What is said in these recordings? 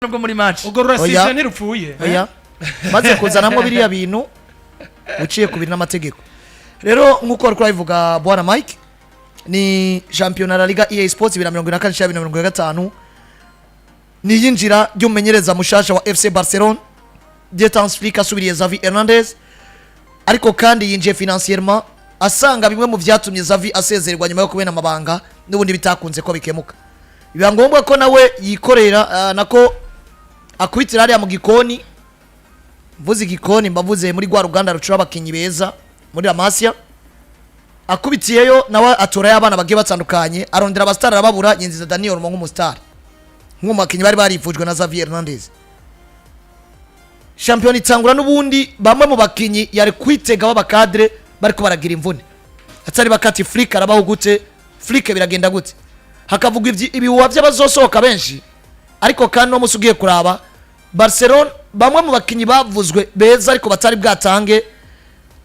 nubwo muri match ugorora season ntirupfuye oya maze kuzanamo biriya bintu uciye ku bintu n'amategeko rero nkuko twabivuga bwana Mike ni champion la Liga EA Sports 2024-2025 ni yinjira ry'umenyereza mushasha wa FC Barcelona Detan Flika asubiriye Xavi Hernandez ariko kandi yinjiye financièrement asanga bimwe mu vyatumye Xavi asezererwa nyuma yo kubena amabanga n'ubundi bitakunze ko bikemuka biba ngombwa ko nawe yikorera nako akwitira hariya mu gikoni mvuze igikoni mbavuze muri gwa ruganda rucura abakinyi beza muri Amasia akubitiyeyo nawe atora y'abana bagiye batandukanye arondera abastar arababura yinziza Daniel Olmo nk'umustar nk'umukinyi bari barifujwe na Xavi Hernandez champion itangura n'ubundi bamwe mu bakinyi yari kwitega w'abakadre bariko baragira imvune atari bakati Flika arabaho gute Flika biragenda gute hakavugwa ibihuwa by'abazosohoka benshi ariko kandi no musugiye kuraba Barcelona bamwe mu bakinyi bavuzwe beza ariko batari bwatange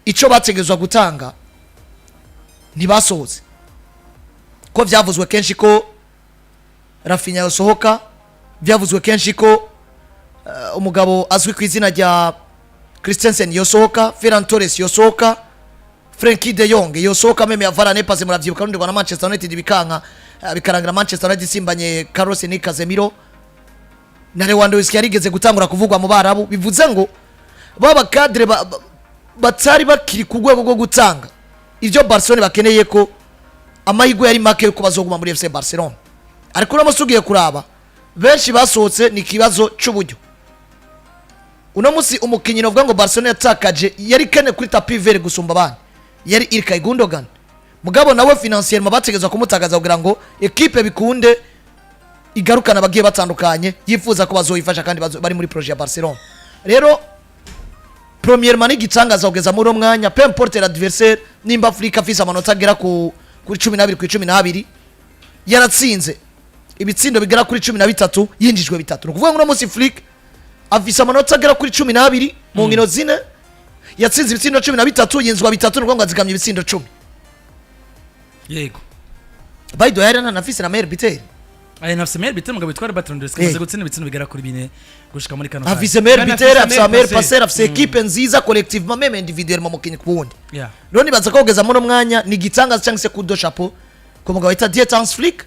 ico bategezwa gutanga ntibasohoze ko byavuzwe kenshi ko Rafinha yosohoka byavuzwe kenshi ko umugabo azwi ku izina rya Christensen yosohoka Ferran Torres yosohoka Frenkie de Jong yosohoka meme ya Varane paze muravyibuka rundi rwa Manchester United bikanka bikarangira Manchester United simbanye Carlos ni Casemiro na Lewandowski yarigeze gutangura kuvugwa mu Barabu bivuze ngo baba cadre batari bakiri ku rwego rwo gutanga ivyo Barcelona bakeneye ko amahigwe yari make ko bazoguma muri FC Barcelona ariko namusugiye kuraba benshi basohotse ni kibazo cy'uburyo uno musi umukinyi novuga ngo Barcelona yatakaje yari kene kuri tapi vert gusumba abandi yari Ilkay Gundogan mugabo nawe financièrement bategezwa kumutagaza kugira ngo equipe bikunde igarukana bagiye batandukanye yifuza ko bazoyifasha kandi bari muri projet ya Barcelona rero premièrement ni gitangaza kugeza muri umwanya peu importe l'adversaire nimba Afrika afise amanota agera kuri 12 ku 12 yaratsinze ibitsindo bigera kuri 13 yinjijwe bitatu nukuvuga ngo no musi Flika afise amanota agera kuri 12 mu nkino zine yatsinze ibitsindo 13 yinzwa bitatu nukuvuga ngo azigamye ibitsindo 10 yego Baido yarana nafise na meilleur buteur aya nafise meilleur buteur mugabo bitwara Batondres kamaze gutsinda ibitsindo bigera kuri 4 gushika muri kano afise meilleur buteur afise meilleur passeur afise equipe nziza collectivement même individuellement mukinyi kubundi none baza kogeza muri umwanya ni gitangaza cyangwa se kudo chapeau ko mugabo ita Detan Flika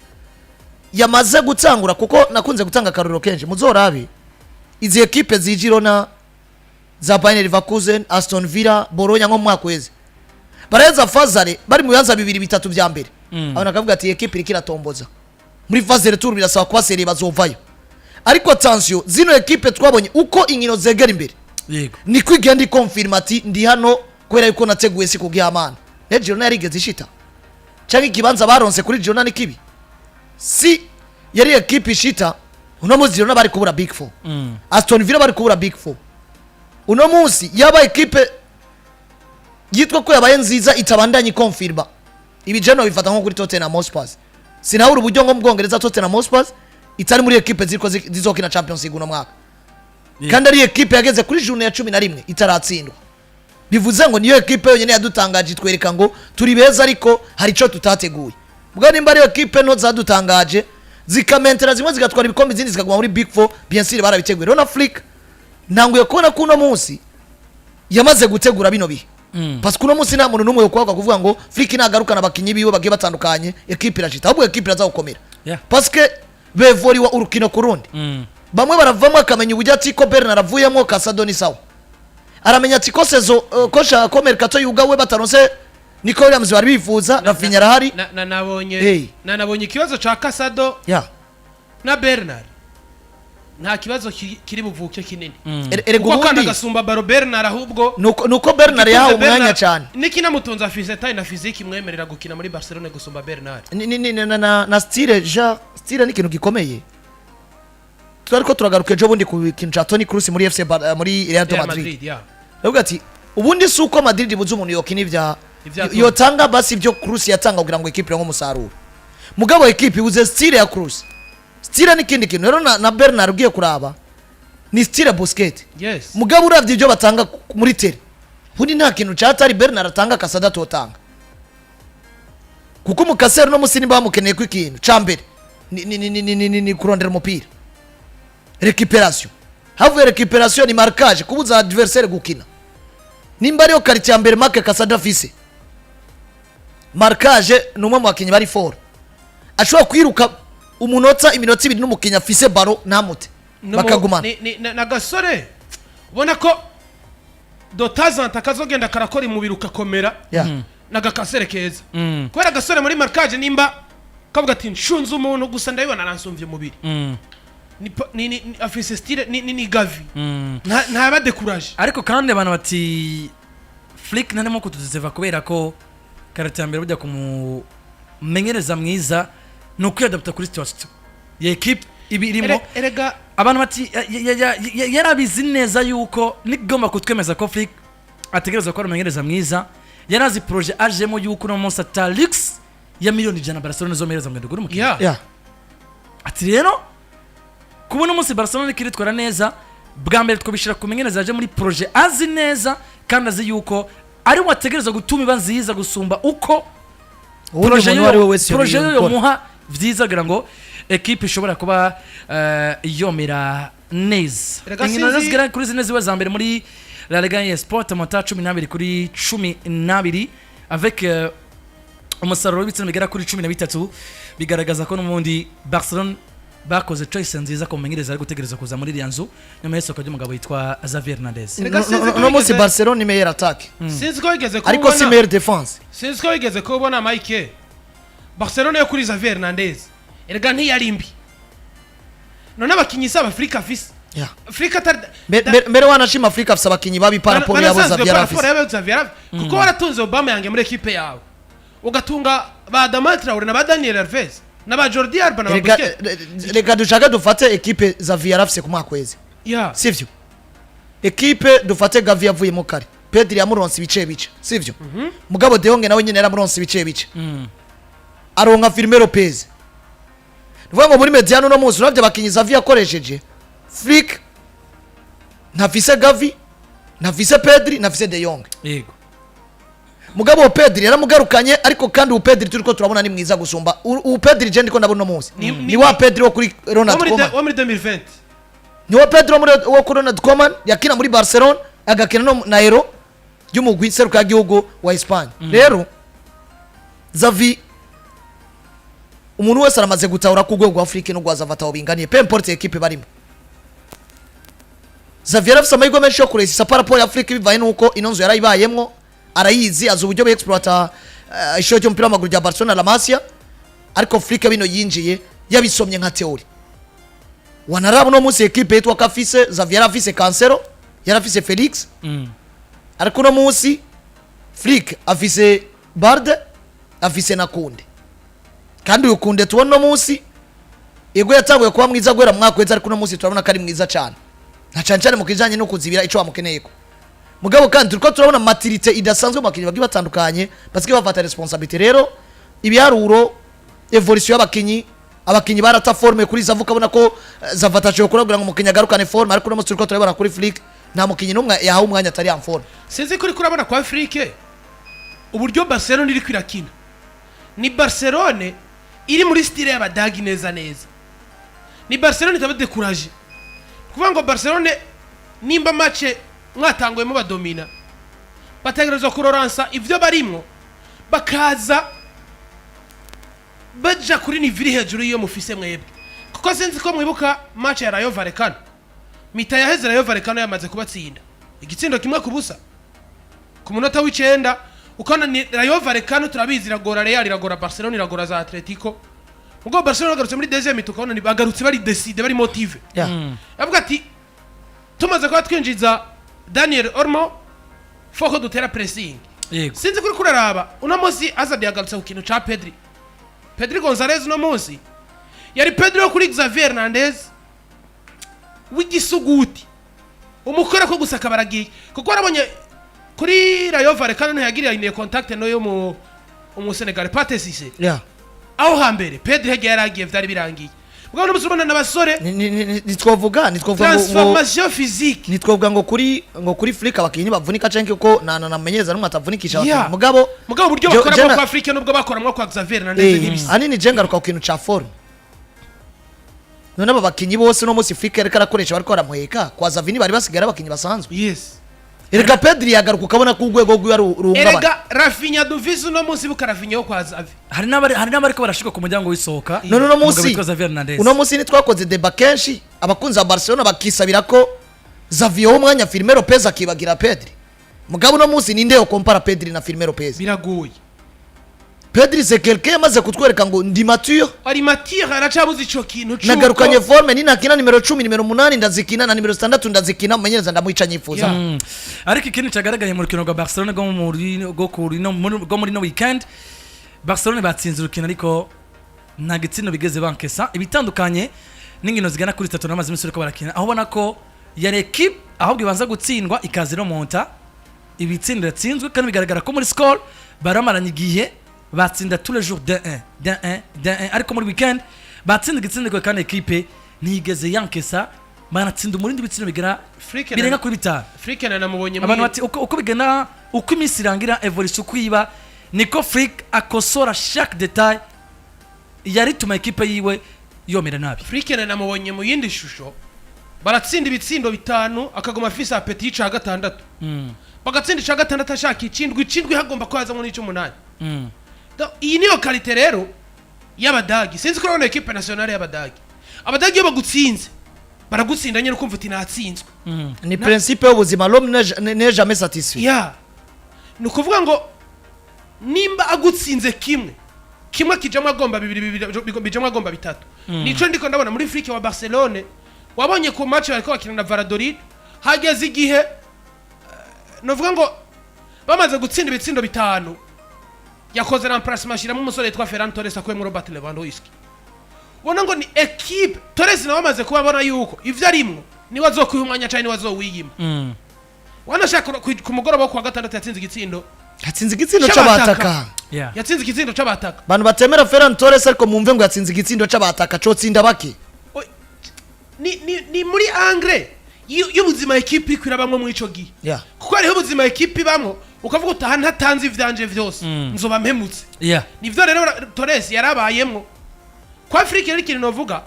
yamaze gutangura kuko nakunze gutanga karuro kenshi muzorabe izi equipe zijirona za Bayern Leverkusen Aston Villa Bologna nko mwakweze bareza fazare bari mu yanza 2-3 vya mbere abana kavuga ati equipe irikiratomboza muri phase retour birasaba kwa serie bazovayo ariko attention zino equipe twabonye uko inkino zegera imbere yego ni kwigenda confirmati ndi hano kwera yuko nateguye siku gihamana Girona yarigeze ishita cyangwa ikibanza baronse kuri Girona ni kibi si yari equipe ishita uno muzi Girona bari kubura big 4 Aston Villa bari kubura big 4 uno muzi yaba equipe yitwa ko yabaye nziza itabandanye confirma ibi Genoa bifata nko kuri Tottenham Hotspur sinahura uburyo ngo mbwongereza Tottenham Hotspur itari muri equipe ziriko zizokina Champions League uno mwaka kandi ari equipe yageze kuri journée ya 11 itaratsindwa bivuze ngo niyo equipe yonyene yadutangaje twereka ngo turi beza ariko hari ico tutateguye bwa nimba ari equipe no zadutangaje zikamentera zimwe zigatwara ibikombe izindi zikaguma muri big 4 bien sûr barabiteguye rero na Flika ntanguye kubona kuno munsi yamaze gutegura bino bihe parce que uno munsi nta muntu numwe yokwaka kuvuga ngo Flika inagarukana abakinyi biwe bagiye batandukanye equipe irashita ahubwo equipe irazagukomera parce que bevoriwa urukino kurundi bamwe baravamo akamenya ubujya ati ko Bernard avuyemo Casadoni sawa aramenya ati ko sezo kosha komer kato yugawe bataronse niko Williams bari bifuza Rafinha arahari nabonye ikibazo ca Casado na Bernard nta kibazo kiri buvuke kinini kuko kandi gasumba baro Bernard ahubwo nuko Bernard yahawe umwanya cyane niki namutunza afise tayi na physique imwemerera gukina muri Barcelona gusumba Bernard na style ni kintu gikomeye twariko turagaruka ejo bundi ku kintu Toni Kroos muri FC muri Real Madrid bavuga ati ubundi suko Madrid buze umuntu yokina ivya yotanga basi ibyo Kroos yatanga kugira ngo equipe ngo musaruro mugabo equipe uze style ya Kroos style ni kindi kintu rero na Bernard ugiye kuraba ni style Busquets mugabo uravye ibyo batanga muri tele bundi nta kintu cyatari Bernard atanga Casada totanga kuko mukasero no musini bamukeneye ku ikintu cambere ni kurondera umupira récupération havuye récupération ni marquage kubuza adversaire gukina nimba ariyo quartier mbere make kasada fise marquage numwe mu bakinyi bari fort ashobora kwiruka umunota iminota 2 n'umukinya fise baro namute bakagumana na gasore ubona ko dotazanta kazogenda karakora imubiri ukakomera nagakasere keza kubera gasore muri marquage nimba kavuga ati nshunze umuntu gusa ndabibona aransumvye umubiri ni afise style ni gavi nta badekuraje ariko kandi abantu bati Flick nanemo kutuzeva kubera ko karate mbere bujya kumumenyereza mwiza no kwiyadapta kuri situation ya equipe ibirimo erega abantu bati yarabizi neza yuko nigomba kutwemeza ko Flick ategereza ko umumenyereza mwiza yarazi projet ajemo yuko no munsi Talix ya miliyoni 100 Barcelona zomereza mu nduguru mukino ati rero kubona umunsi Barcelona kiritwara neza bwa mbere twobishira kumenyereza aje muri projet azi neza kandi azi yuko ari wategereza gutuma ibanziza gusumba uko projet yo muha vyiza kugira ngo equipe ishobora kuba yomera neza Nkino nazgira kuri zine ziwe za mbere muri La Liga ya Sport amata 12 kuri 12 avec umusaruro w'ibitsina bigera kuri 13 bigaragaza ko n'umundi Barcelona bakoze choice nziza ko mumenyereza ari gutegereza kuza muri Lianzo nyuma y'isoko ry'umugabo yitwa Xavi Hernandez no munsi Barcelona ni meilleure attaque sinzi ko igeze ko ariko si meilleure défense sinzi ko igeze ko ubona Mike Barcelona yo kuri Xavi Hernandez erega ntiyarimbi none abakinyi saba Afrika fisi Afrika mbere wanashima Afrika afisa abakinyi babi paraporo yabo Xavi kuko waratunze Obama yange muri equipe yawe ugatunga ba Damatra na ba Daniel Alves na ba Jordi Alba na ba Busquets reka dushaka dufate equipe Xavi yarafise ku makwezi sivyo equipe dufate Gavi yavuye mu kare Pedri yamuronse bice sivyo mugabo De Jong nawe nyine yaramuronse bice aronka Firmino Lopez nuvuga ngo muri mediano no munsi uravye abakinyi Xavi yakoresheje Flick ntafise Gavi ntafise Pedri ntafise De Jong yego mugabo Pedri yaramugarukanye ariko kandi Pedri turiko turabona ni mwiza gusumba Pedri je ndiko ndabona munsi ni wa Pedri wo kuri Ronald Koeman wo muri 2020 ni wa Pedri wo kuri Ronald Koeman yakina muri Barcelona agakina no na Euro y'umugwi seruka gihugu wa Espagne rero Xavi umuntu wese aramaze gutahura ku rwego Afrika no gwazavataho binganiye peu importe equipe barimo Xavi yarafise amahirwe menshi yo kuresa paraporo ya Afrika bivaye nuko inonzo yarayibayemwo arayizi azi uburyo exploiter ishoti y'umupira w'amaguru ya Barcelona La Masia ariko Afrika bino yinjiye yabisomye nka theory wanarabo no munsi equipe yitwa Kafise Xavi yarafise Cancelo yarafise Felix ariko no munsi Flick afise Barde afise na Kunde kandi ukunde tubona no munsi ego yatanguye kuba mwiza gwera mwakweza ariko no munsi turabona kari mwiza cyane na cancane mu kijanye no kuzibira ico bamukeneyeko mugabo kandi turiko turabona maturité idasanzwe makinyi bagi batandukanye basike bafata responsabilité rero ibiharuro evolution y'abakinyi barata forme kuri Xavi kabona ko zavata cyo kugira ngo mukinya garukane forme ariko no turiko turabona kuri Flick nta mukinyi numwe yahawe umwanya atari en forme sinzi kuri kurabona kwa Afrique uburyo Barcelona iri kwirakina ni Barcelona iri muri style y'abadagi neza ni Barcelona itabade courage kuvuga ngo Barcelona nimba match mwatanguye mu badomina bategerezwa kuroransa ivyo barimo bakaza baja kuri niviri hejuru iyo mufise mwebwe kuko sinzi ko mwibuka match ya Rayo Vallecano mita yaheze Rayo Vallecano yamaze kubatsinda igitsindo kimwe kubusa ku munota w'icenda ukona ni Rayo Vallecano turabizi iragora Real iragora Barcelona iragora za Atletico ubwo Barcelona garutse muri deuxième tukabona ni bagarutse bari decide bari motive yavuga ati tumaze kwa twinjiza Daniel Olmo foko dutera pressing sinzi kuri kuraraba uno munsi Azadi yagarutse ku kintu ca Pedri Gonzalez no munsi yari Pedri wo kuri Xavi Hernandez w'igisuguti umukora ko gusaka baragiye kuko arabonye kuri Rayo Vallecano ntiyagiriye ine contact no yo mu Senegal Patesise aho hambere Pedri yagiye yaragiye vyari birangiye ubwo no musubona nabasore nitwovuga transformation physique nitwovuga ngo kuri Flick abakinyi bavunika canke ko namenyeza numwe atavunikisha abakinyi mugabo buryo bakora mu Afrika nubwo bakora mu kwa Xavi Hernandez n'ibisi anini jenga ruka ku kintu ca forme none aba bakinyi bose no munsi Afrika reka rakoresha bariko baramuheka kwa Zavini bari basigara abakinyi basanzwe yes erega Pedri yagaruka ukabona ko urwego rwiwe ruhungabana erega Rafinha duvise no munsi buka Rafinha yo kwa Zavi hari n'abari ko barashika ku muryango w'isohoka none uno munsi ni twakoze deba kenshi abakunzi ba Barcelona bakisabira ko Zavi wo mwanya Firmino Lopez akibagira Pedri mugabo no munsi ninde yo compara Pedri na Firmino Lopez biragoye Pedri c'est quelqu'un amaze kutwereka ngo ndi mature ari mature aracabuze ico kintu cyuko nagarukanye forme ni nakina nimero 10 nimero 8 ndazikina na nimero 6 ndazikina umenyereza ndamwica nyifuza ariko ikintu cyagaragaye mu rukino rwa Barcelona go muri no weekend Barcelona batsinze urukino ariko nta gitsino bigeze bankesa ibitandukanye n'ingino zigana kuri 3 n'amazi misuri ko barakina aho ubona ko yari equipe ahubwo ibanza gutsindwa ikazira monta ibitsinda yatsinzwe kandi bigaragara ko muri score baramaranye igihe batsinda tous les jours d'un ariko muri weekend batsinda igitsindiko kandi equipe ntigeze yankesa banatsinda umurindi bitsino bigera birenga kuri bitanu Flick namubonye abantu bati uko bigana uko iminsi irangira evolution kwiba niko Flick akosora chaque détail yari tuma equipe yiwe yomera nabi Flick namubonye mu yindi shusho baratsinda ibitsindo bitanu akagoma fisa apeti ca gatandatu bagatsinda ca gatandatu ashaka icindwi hagomba kwaza mu nico 8 iyi niyo kalite rero y'abadagi sinzi ko urabona equipe nationale y'abadagi abadagi iyo bagutsinze baragutsinda nyine ukumva uti natsinzwe ni principe y'ubuzima l'homme n'est jamais satisfait ya ni ukuvuga ngo nimba agutsinze kimwe kijamwe agomba bibiri bijamwe agomba bitatu nico ndiko ndabona muri Afrique wa Barcelona wabonye ku match bariko bakina na Valladolid hageze igihe novuga ngo bamaze gutsinda ibitsindo bitanu yakoze remplacement shiramo umusore yitwa Ferran Torres akuye mu Robert Lewandowski ubona ngo ni equipe Torres nawe amaze kubabona yuko ivyo arimwo ni wazokwiha umwanya cyane ni wazowiyima wanashaka ku mugoroba wo kwa gatandatu yatsinze igitsindo c'abataka yatsinze igitsindo c'abataka bantu batemera Ferran Torres ariko mumve ngo yatsinze igitsindo c'abataka cyo tsinda baki ni muri Angre y'ubuzima equipe ikwirabamwe mu ico gihe kuko ariho ubuzima equipe bamwe ukavuga utaha ntatanze ivyanje vyose nzoba mpemutse nivyo rero Torres yarabayemwo kwa Afrique rero ikintu novuga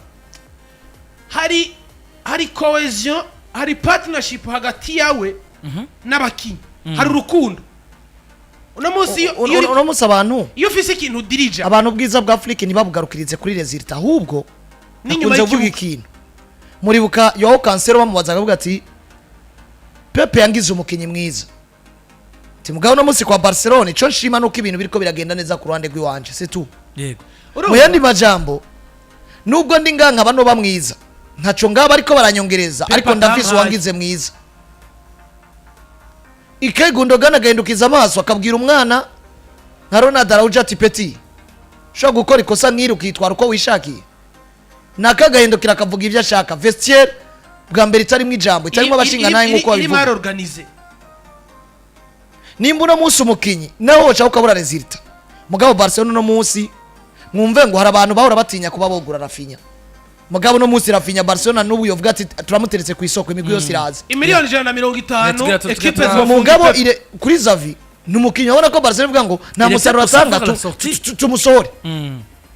hari cohesion hari partnership hagati yawe n'abakinyi hari urukundo uno munsi abantu iyo ufise ikintu dirija abantu bwiza bwa Afrique ntibabugarukirize kuri resultat ahubwo nakunze kuvuga ikintu muribuka yo Cancelo bamubazaga avuga ati Pepe yangize umukinyi mwiza timugabo no munsi kwa Barcelona ico nshima nuko ibintu biriko biragenda neza ku ruhande rw'iwanje c'est tout yego mu yandi majambo nubwo ndi nganga bano bamwiza ntaco ngaba ariko baranyongereza ariko ndafise wangize mwiza Gundogan agahindukiza amaso akabwira umwana nka Ronaldo Araujo ati Petit sho gukora ikosa nkiri ukitwara uko wishakiye nakagahindukira akavuga ivyo ashaka vestiaire bwa mbere itarimo ijambo itarimo abashinga naye nkuko babivuga nimba uno munsi umukinyi naho woca ukabura resultat mugabo Barcelona no munsi mwumve ngo hari abantu bahora batinya kuba bogura Rafinha mugabo no munsi Rafinha Barcelona n'ubu yovuga ati turamuteretse ku isoko imigwi yose iraza imiliyoni 150 equipe mugabo kuri Zavi numukinyi wabona ko Barcelona ivuga ngo nta musaruro atanga tumusohore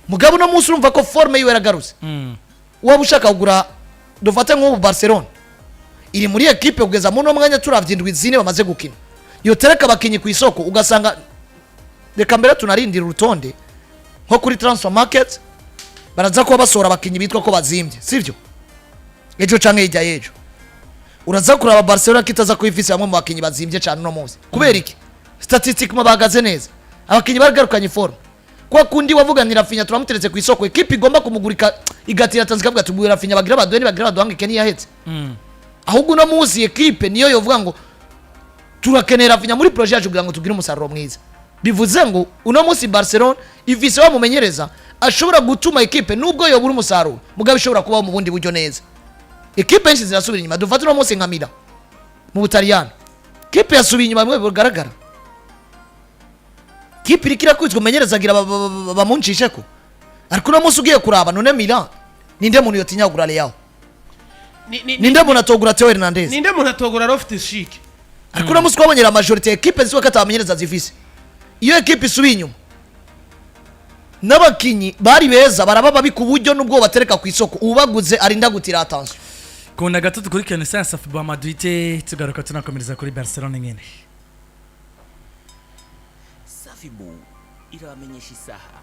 mugabo no munsi urumva ko forme yiwe yaragarutse waba ushaka kugura dufate nk'ubu Barcelona iri muri equipe kugeza mu no mwanya turavyindwi zine bamaze gukina yo tereka abakinyi ku isoko ugasanga reka mbere tunarindira urutonde nko kuri transfer market baraza ko basora abakinyi bitwa ko bazimbye sivyo ejo canke ijya yejo uraza kuraba Barcelona kitaza kwifisa bamwe mu bakinyi bazimbye cyane no munsi kubera iki statistiquement bahagaze neza abakinyi baragarukanye forme kwa kundi wavuganira Rafinha turamuteretse ku isoko equipe igomba kumugurika igatira tanzikavuga tubwira Rafinha bagira baduhange Kenya yahetse ahubwo no munsi equipe niyo yovuga ngo turakenera Rafinha muri projet yacu kugira ngo tugire umusaruro mwiza bivuze ngo uno munsi Barcelona ivise bamumenyereza ashobora gutuma equipe nubwo yobura umusaruro mugabe ishobora kuba mu bundi buryo neza equipe nshi zirasubira inyuma dufate no munsi nka Milan mu Butaliyani equipe yasubiye inyuma mwe bigaragara equipe irikira kwizwa umenyereza agira bamuncishe ko ariko no munsi ugiye kuraba none Milan ninde muntu yotinya kugura Real ninde muntu atogura Theo Hernandez ninde muntu atogura Loftus-Cheek ariko no munsi kwabonyera majority equipe ziswa katamenyereza zifise iyo equipe isubiye inyuma n'abakinyi bari beza baraba babi ku buryo nubwo batereka ku isoko ubaguze arinda gutira attention kunda gato dukurikirana essence of Madrid tugaruka tunakomereza kuri Barcelona nyene. Safibu iramenyesha isaha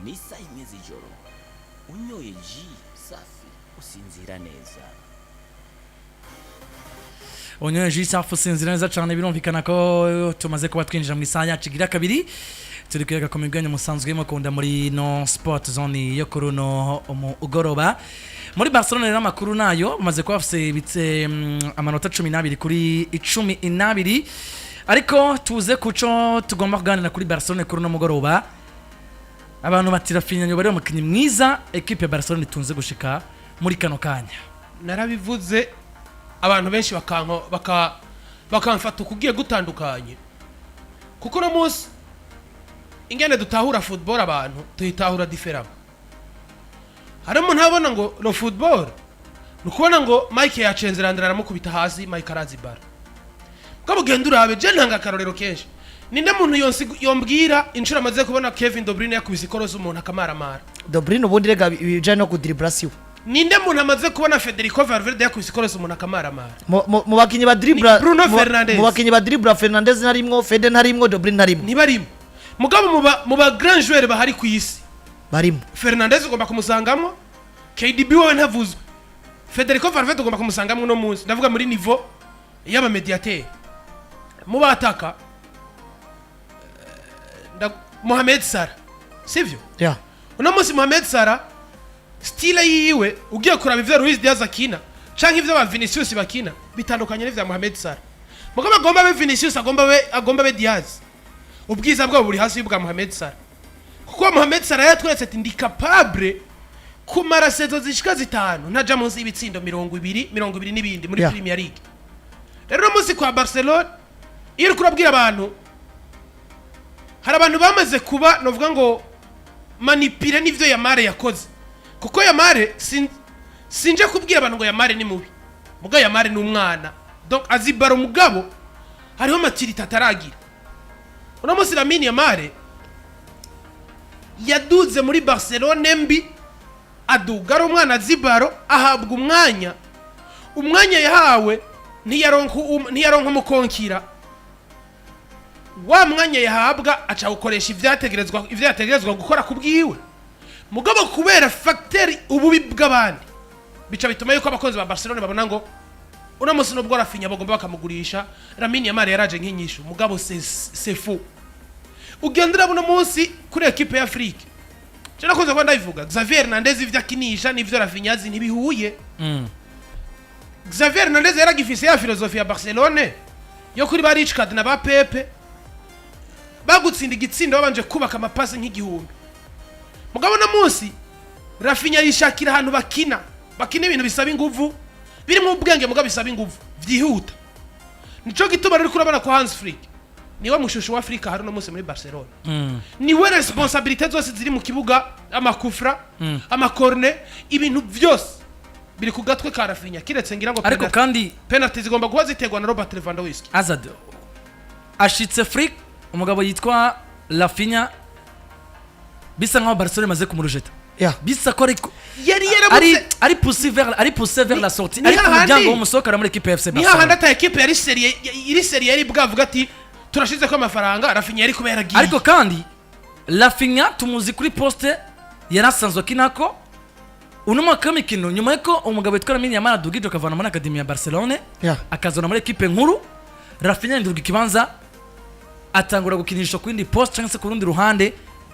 ni saa imwe z'ijoro unyoye ji safi usinzira neza. Onyoye ji safi usinzira neza cyane birumvikana ko tumaze kuba twinjira mu isaha yacu igira kabiri turi kwiga ku migabane musanzwe mukunda muri no sport zone yo kuruno umugoroba muri Barcelona rero amakuru nayo bamaze kuba bafise bitse amanota 12 kuri 12 ariko tuze kuco tugomba kuganira kuri Barcelona kuri no mugoroba abantu batirafinya bari umukinyi mwiza equipe ya Barcelona itunze gushika muri kano kanya. Narabivuze abantu benshi bakamfata ukugiye gutandukanye kuko no munsi ingene dutahura football abantu tuyitahura different. Harimo ntabona ngo no football nukubona ngo Mike yacenzerandira aramukubita hasi Mike arazibara ko bugenda urabe je ntanga karorero kenshi ninde muntu yombwira inshuro amaze kubona Kevin De Bruyne yakubise ikorozo umuntu akamaramara De Bruyne ubundi rega bijanye no kudriblation ninde muntu amaze kubona Federico Valverde yakubise ikorozo umuntu akamaramara mu bakinyi ba dribla Bruno Fernandes mu bakinyi ba dribla Fernandes narimwo Fede narimwo De Bruyne narimwo nibarimo mugabo mu ba grand joueur bahari ku isi barimo Fernandes ugomba kumusangamwo KDB wowe ntavuzwe Federico Valverde ugomba kumusangamwo no munsi ndavuga muri niveau y'aba mediateur mu bataka Mohamed Salah sivyo yeah uno munsi Mohamed Salah style yiwe ugiye kuraba ivyo Luis Diaz akina canke ivyo ba Vinicius bakina bitandukanye n'ivyo Mohamed Salah mugabo agomba be Vinicius agomba be Diaz ubwiza bwabo buri hasi y'ubwa Mohamed Salah kuko Mohamed Salah yatweretse ati ndi capable kumara sezo zishika zitanu ntaja munsi y'ibitsindo 20 n'ibindi muri Premier League. Rero munsi kwa Barcelona iyo kurabwira abantu hari abantu bamaze kuba novuga ngo manipire n'ivyo Yamare yakoze kuko Yamare sinje kubwira abantu ngo Yamare ni mubi muga Yamare ni umwana donc azibara umugabo hariho matirita ataragira. Uno munsi Lamine Yamare yaduze muri Barcelona mbi adugara umwana zibaro ahabwa umwanya yahawe ntiyaronka umukonkira wa mwanya yahabwa aca gukoresha ivyategerezwa gukora kubwiwe mugabo kubera factory ububi bw'abandi bica bituma yuko abakozi ba Barcelona babona ngo uno munsi nubwo Rafinha bagomba bakamugurisha Lamine Yamare yaraje nk'inyishu mugabo c'est faux ugendera buno munsi kuri equipe ya Afrique cyane koze kwanda ivuga Xavier Hernandez ivyo akinisha n'ivyo Rafinha ntibihuye Xavier Hernandez yaragifise ya filosofi ya Barcelona yo kuri ba Richard na ba Pepe bagutsinda igitsindo babanje kubaka amapasi nk'igihumbi mugabo na munsi Rafinha yishakira ahantu bakina ibintu bisaba inguvu biri mu bwenge mugabo bisaba inguvu vyihuta nico gituma rero kurabana kwa Hansi niwe mushusho wa Afrika hari no munsi muri Barcelona niwe responsabilité zose ziri mu kibuga amakufra amakorne ibintu byose biri ku gatwe ka Rafinha kiretse ngira ngo ariko kandi penalty zigomba kuba zitegwa na Robert Lewandowski Azad ashitse freak umugabo yitwa Rafinha bisa nkaho Barcelona maze kumurujeta bisa ko ari poussé vers la sortie ari kumujyango w'umusokara muri equipe ya FC Barcelona ni hahanda ta equipe yari serie yari bwavuga ati turashize ko amafaranga Rafinha yari kubera giye ariko kandi Rafinha tumuzi kuri poste yarasanzwe kinako uno mwaka w'imikino nyuma yuko umugabo yitwa Lamine Yamal adugije akavana muri academy ya Barcelona akazona muri equipe nkuru Rafinha ndurwa ikibanza atangura gukinisha ku indi poste cyangwa se ku rundi ruhande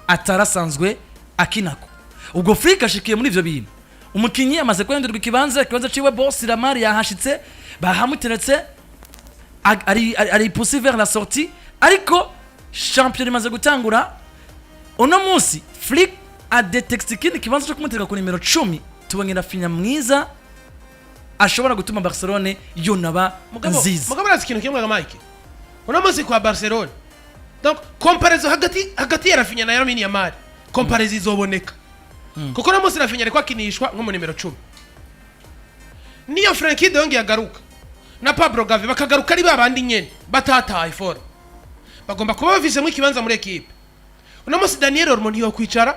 atarasanzwe akinako ubwo Afrika ashikiye muri ivyo bintu umukinyi amaze kwendurwa ikibanza ciwe boss Lamari yahashitse bahamuteretse ari poussé vers la sortie ariko champion imaze gutangura uno munsi Flick a detecté kindi kibanza cyo kumuteka ku nimero 10 tubonye Rafinha mwiza ashobora gutuma Barcelona yonaba nziza mugabo razi kintu kimwe ga Mike uno munsi kwa Barcelona donc comparaison hagati ya Rafinha na Lamine Yamal comparaison izoboneka kuko uno munsi Rafinha ari kwakinishwa nko mu nimero 10 niyo Frankie de Jong yagaruka na Pablo Gavi bakagaruka ari babandi nyene batataye for bagomba kuba bavise mu kibanza muri equipe uno munsi Daniel Olmo ntiyo kwicara,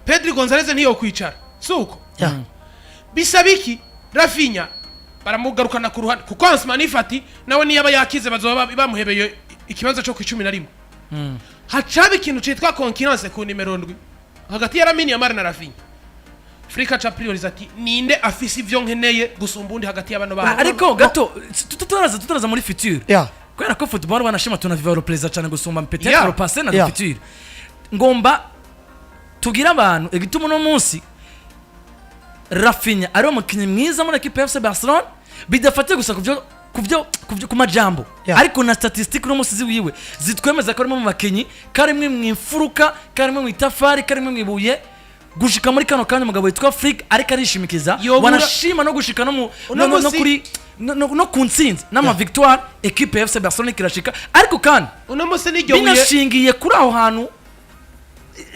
Pedri Gonzalez ntiyo kwicara, suko bisaba iki? Rafinha baramugarukana ku ruhande kuko Hansi Fati nawe niyaba yakize bazoba bamuhebeye ikibanza cyo ku 11. Hacaba ikintu citwa concurrence ku nimero 7 hagati ya Lamine Yamal na Rafinha. Afrika cha priorize ati ninde afise ivyo nkeneye gusumba undi hagati y'abano babo. Ariko gato tutaraza muri future. Kubera ko football banashima tunaviva replacer cyane gusumba peut-être le passé na future. Ngomba tugira abantu igituma no munsi Rafinha ari umukinnyi mwiza muri equipe ya FC Barcelona bidafatiye gusa kuvyo ku majambo ariko na statistique no musizi wiwe zitwemeza ko ari mu bakinyi karimwe mwimfuruka karimwe mwitafari karimwe mwibuye gushika muri kano kanya umugabo witwa Flick ariko arishimikiza wanashima no gushika no kuri no kuntsinzi n'ama victoire equipe ya FC Barcelona kirashika ariko kandi uno munsi niryo binashingiye kuri aho hantu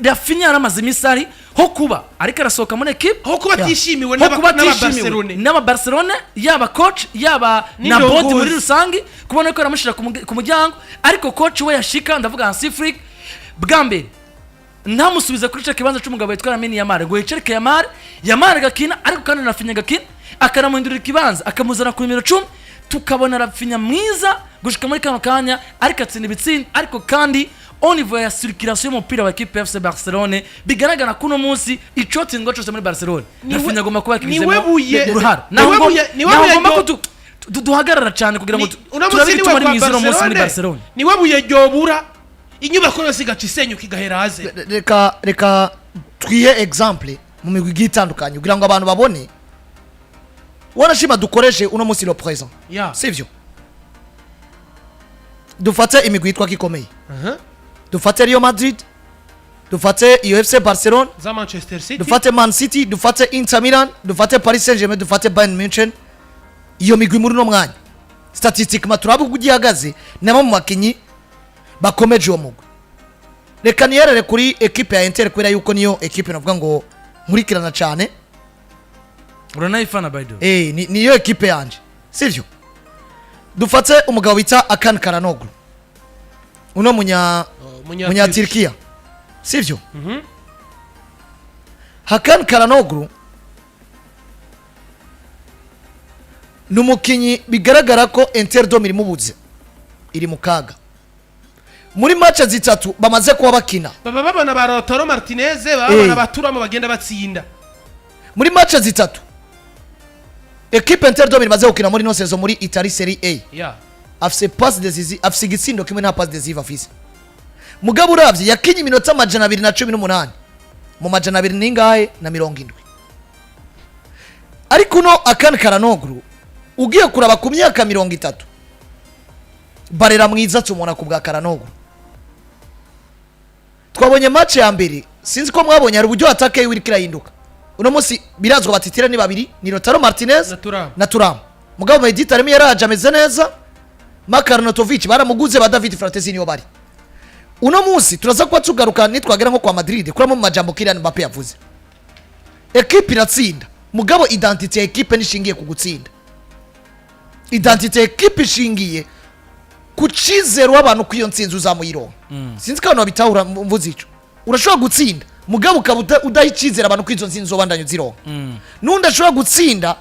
Rafinha aramaze imisari ho kuba ariko arasohoka muri equipe ho kuba tishimiwe n'aba Barcelona yaba coach yaba na board muri rusangi kubona ko aramushira ku mujyango ariko coach we yashika ndavuga Hansi Flick bwambere ntamusubiza kuri cyo kibanza cy'umugabo witwa Lamine Yamal ngo yicereke Yamal gakina ariko kandi Rafinha gakina akaramuhindurira ikibanza akamuzana ku nimero 10 tukabona Rafinha mwiza gushika muri kano kanya ariko atsinda ibitsinda ariko kandi au niveau ya circulation y'umupira wa equipe FC Barcelona bigaragara kuno munsi icoti ngo cyose muri Barcelona Rafinha agomba kuba kizemo uruhara nagomba ko duhagarara cyane kugira ngo turabiri tumari mwiza no munsi muri Barcelona niwe buye ryobura inyubako yose igaca isenyuka igahera haze. Reka twiye example mu migwi itandukanye kugira ngo abantu babone wanashima dukoreshe uno munsi le présent sivyo dufate imigwi yitwa kikomeye dufate Real Madrid dufate UFC Barcelona za Manchester City dufate Man City dufate Inter Milan dufate Paris Saint-Germain dufate Bayern Munich iyo migwi muri no mwanya statistiquement turabu kugihagaze nabo mu makinyi bakomeje uwo mugwi. Reka niyerere kuri equipe ya Inter kwera yuko niyo equipe navuga ngo nkurikirana cyane uranayifana by the way niyo equipe yanje sivyo dufate umugabo bita Akan Karanoglu uno munya Turkiya sivyo Hakan Karanoglu numukinyi bigaragara ko Inter domiri mubuze iri mukaga muri match zitatu bamaze kuba bakina babana ba Lautaro Martinez babana baturamo bagenda batsinda muri match zitatu equipe Inter domiri maze gukina muri no saison muri Italy Serie A afise pass decisive afise igitsindo kimwe na pass decisive afise mugabo uravye yakinye iminota 218 mu 270 ariko no Akan Karanoglu ugiye kuraba ku myaka 30 barera mwiza tumona ku bwa Karanoglu twabonye match ya mbere sinzi ko mwabonye ari uburyo atake y'iri kirahinduka uno munsi birazwa batitira ni babiri ni Lautaro Martinez na Thuram mugabo Medita remi yaraje ameze neza Makarnotovic baramuguze ba David Fratesi niyo bari uno munsi turaza kwa tugaruka nitwagera nko kwa Madrid kuramo mu majambo Kylian Mbappe yavuze equipe iratsinda mugabo identity ya equipe nishingiye ku gutsinda identity ya equipe ishingiye ku cizero abantu kwiyo ntsinzi uzamuyironka sinzi ko abantu bitahura mvuze ico urashobora gutsinda mugabo ukabuta udahicizera abantu kwizo ntsinzi zobandanyo zironka nunda ashobora gutsinda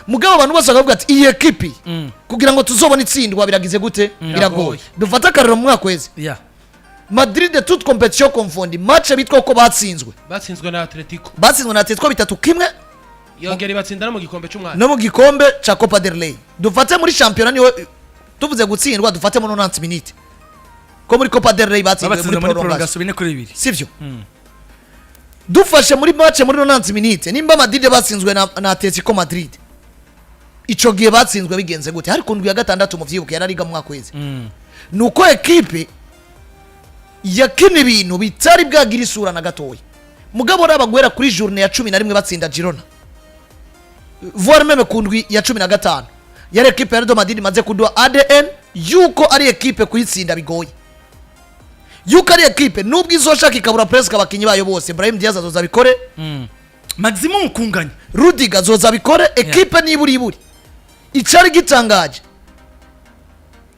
mugabo abantu bose bakavuga ati iyi equipe kugira ngo tuzobone itsindwa biragize gute biragoye dufata karero mu mwaka weze Madrid toute compétition confondue match bitwa ko batsinzwe na Atletico bitatu kimwe yongera batsinda no mu gikombe cy'umwana no mu gikombe cha Copa del Rey dufate muri championnat niwe tuvuze gutsindwa dufate mu 90 minutes ko muri Copa del Rey batsinzwe muri prolongation 4-2 sivyo dufashe muri match muri 90 minutes nimba Madrid batsinzwe na Atletico Madrid ico gihe batsinzwe bigenze gute hari kundwi ya gatandatu mu vyibuke yari Liga mu mwaka weze nuko equipe yakina ibintu bitari bwagira isura na gatoya mugabo rabagwera kuri journée ya 11 batsinda Girona voir même kundwi ya 15 yari equipe ya Real Madrid maze kudwa ADN yuko ari equipe kuyitsinda bigoye yuko ari equipe nubwo izoshaka ikabura presque abakinyi bayo bose Brahim Diaz azoza bikore maximum kunganya Rudiger azoza bikore equipe niburi icari gitangaje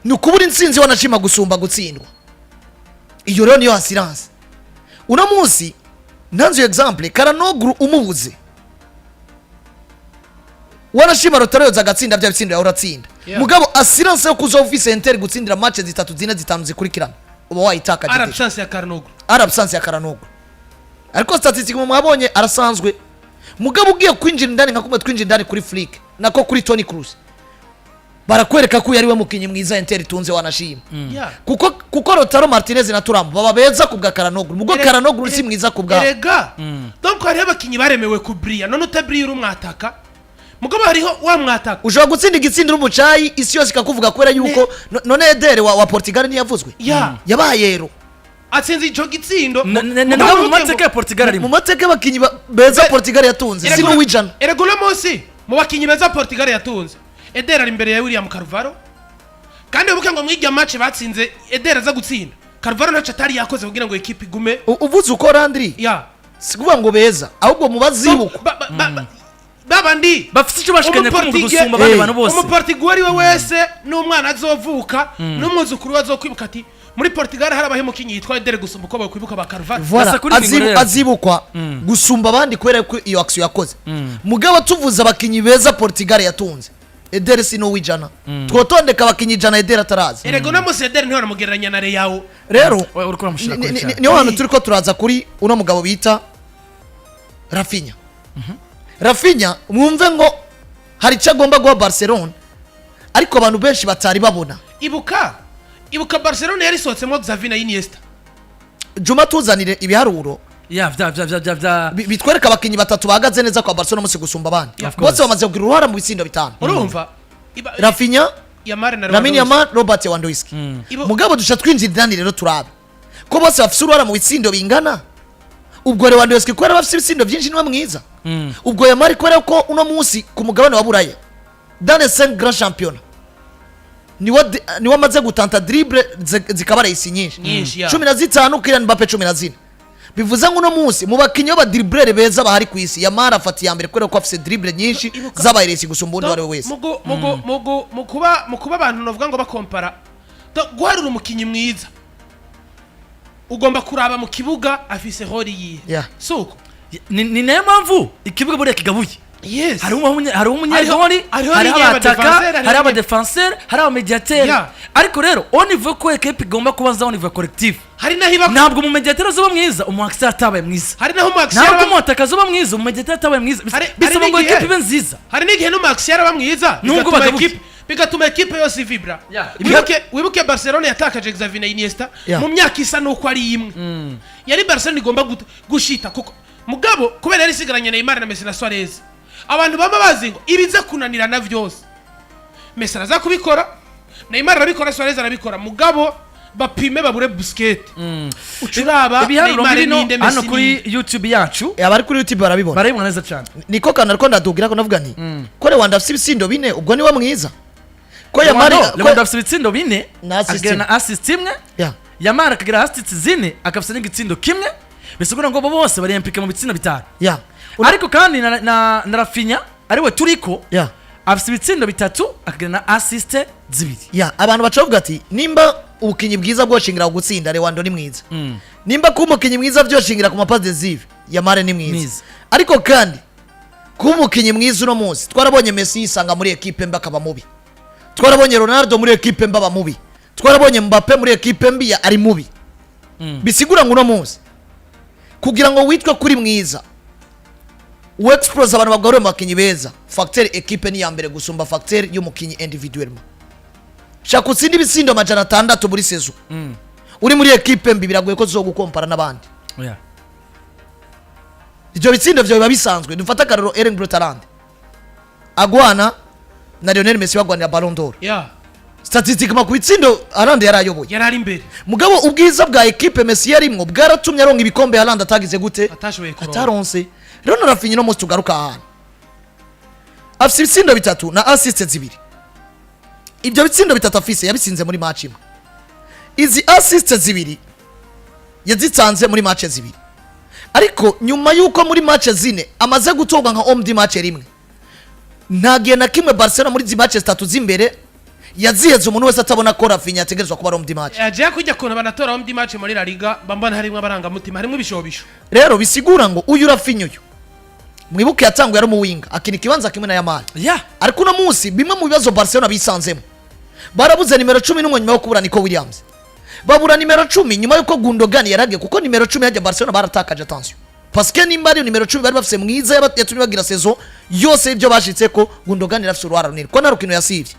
nukubura intsinzi wanashima gusumba gutsindwa iyo rero niyo assurance uno munsi ntanze example Karanoglu umubuze wanashima Rotaroza agatsinda bya bitsindo yaho ratsinda mugabo assurance yo kuzo office Inter gutsindira match zitatu zine zitanu zikurikirana uba wayitaka Arab chance ya Karanoglu ariko statistic mu mwabonye arasanzwe mugabo ugiye kwinjira ndani nka kumwe twinjira ndani kuri Flick nako kuri Toni Kroos barakwereka ko yari we mukinyi mwiza Inter tunze wanashima kuko Lautaro Martinez na Thuram baba beza kubwa Karanoglu mugo Karanoglu si mwiza kubwa erega donc hari abakinyi baremewe kubriya none utabriya umwataka mugabo hariho wa mwataka ushobora gutsinda igitsindira umucayi isi yose ikakuvuga kwera yuko none Eder wa Portugal ntiyavuzwe yabaye rero atsinze ico gitsindo mu mateka ya Portugal arimo mu mateka y'abakinyi beza Portugal yatunze si n'uwijana erega uno munsi mu bakinyi beza Portugal yatunze Eder ari imbere ya William Carvalho kandi ubuke ngo mwirya match batsinze Eder aza gutsinda Carvalho naco atari yakoze kugira ngo equipe igume uvuze uko Landry sikuvuga ngo beza ahubwo mubazibuko babandi bafite icyo bashikanye ko mu gusumba abandi bantu bose umuportugari we wese n'umwana azovuka n'umwuzukuru we azokwibuka ati muri Portugal hari abahemukinyi yitwa Eder gusumba uko bakwibuka ba Carvalho azibukwa gusumba abandi kwera ko iyo action yakoze mugabo tuvuza abakinyi beza Portugal yatunze Eder si no wijana twotondeka abakinyi jana Eder ataraza erego na mose Eder niho namugereranya na Real rero niho hano turiko turaza kuri uno mugabo bita Rafinha mwumve ngo hari icyo agomba guha Barcelona ariko abantu benshi batari babona ibuka Barcelona yari sotsemo Xavi na Iniesta Juma tuzanire ibiharuro bitwereka abakinyi batatu bahagaze neza kwa Barcelona musi gusumba abandi bose bamaze kugira uruhara mu bitsindo bitanu urumva Rafinha Lamine Yamal Robert Lewandowski mugabo dusha twinjirana rero turabe ko bose bafite uruhara mu bitsindo bingana ubwo Lewandowski kwera bafite ibitsindo byinshi niwe mwiza ubwo Yamal kwera ko uno munsi ku mugabane wa Buraya dans les 5 grands championnats niwe amaze gutanta dribble zikabara isi nyinshi 15 Kylian Mbappe 14 bivuze ngo uno munsi mu bakinyi ba dribblere beza bahari ku isi Yamal afata ya mbere kwera ko afite dribble nyinshi zabayiresi gusumba undi wari wese mukuba abantu novuga ngo bakompara guharura umukinyi mwiza ugomba kuraba mu kibuga afise hori yihe suko ni nayo mpamvu ikibuga buriya kigabuye hari umunyegori hari abataka hari abadefenseur hari abamediateur ariko rero on veut ko equipe igomba kubanza on veut collectif hari nahiba ntabwo mu mediateur zoba mwiza umuaxer atabaye mwiza hari naho Maxer ntabwo umutaka zoba mwiza umediateur atabaye mwiza bisaba ngo equipe ibe nziza hari n'igihe no Maxer aba mwiza bigatuma equipe yose vibra wibuke Barcelona yatakaje Xavi na Iniesta mu myaka isa nuko ari imwe yari Barcelona igomba gushita kuko mugabo kubera yari sigaranye Neymar na Messi na Suarez abantu bama bazi ngo ibiza kunanirana vyose Messi araza kubikora Neymar arabikora Suarez arabikora mugabo bapime babure Busquets ucuraba Neymar n'inde Messi hano kuri YouTube yacu abari kuri YouTube barabibona neza cyane niko kana ariko ndadugira ko navuga nti ko Rwanda afite ibitsindo bine ubwo niwe mwiza ko Yamal Rwanda afite ibitsindo bine akagira assist imwe Yamal akagira assist zine akafite n'igitsindo kimwe bisugura ngo bose bari impike mu bitsindo bitanu ariko kandi na Rafinha ari we turiko afite ibitsindo bitatu akagira na assist zibiri abantu bacavuga ati nimba ubukinyi bwiza bwoshingira gutsinda Rwanda ni mwiza nimba ku umukinyi mwiza byoshingira ku mapass decisive Yamal ni mwiza ariko kandi ku umukinyi mwiza uno munsi twarabonye Messi yisanga muri equipe mba akaba mubi twarabonye Ronaldo muri equipe mba mubi twarabonye Mbappe muri equipe mbi ari mubi bisigura ngo uno munsi kugira ngo witwe kuri mwiza explose abantu bagore makinyi beza facteur equipe ni ya mbere gusumba facteur y'umukinyi individuellement shaka utsindi ibitsindo amajana 6 muri saison uri muri equipe mbi biragoye ko zo gukompara n'abandi ibyo bitsindo byo biba bisanzwe dufata karoro Erling Braut Haaland agwana na Lionel Messi bagwanira Ballon d'Or statistique ku bitsindo Haaland yarayoboye yarari imbere mugabo ubwiza bwa equipe Messi yarimwo bwaratumye aronka ibikombe Haaland atagize gute ataronse rero Rafinha no mustu garuka ahantu afite ibitsindo bitatu na assist zibiri ibyo bitsindo bitatu afise yabisinze muri match imwe izi assist zibiri yazitsanze muri match zibiri ariko nyuma yuko muri match zine amaze gutorwa nka homme di match rimwe ntagiye na kimwe Barcelona muri zi match zitatu zimbere yaziheze umuntu wese atabona ko Rafinha ategerezwa kuba ari match aje kujya kuntu banatora match muri La Liga bambana harimo abaranga mutima harimo ibishobisho rero bisigura ngo uyu Rafinha uyu mwibuke yatangwe ari mu winga akina ikibanza kimwe na Yamal ariko no munsi bimwe mu bibazo Barcelona bisanzemo barabuze nimero 11 nyuma yo kubura Nico Williams babura nimero 10 nyuma yuko Gundogan yarage kuko nimero 10 yajya Barcelona baratakaje attention parce que nimba ari nimero 10 bari bafise mwiza yatumye bagira saison yose ibyo bashitse ko Gundogan yarafise uruhara runini ko narukino yasivye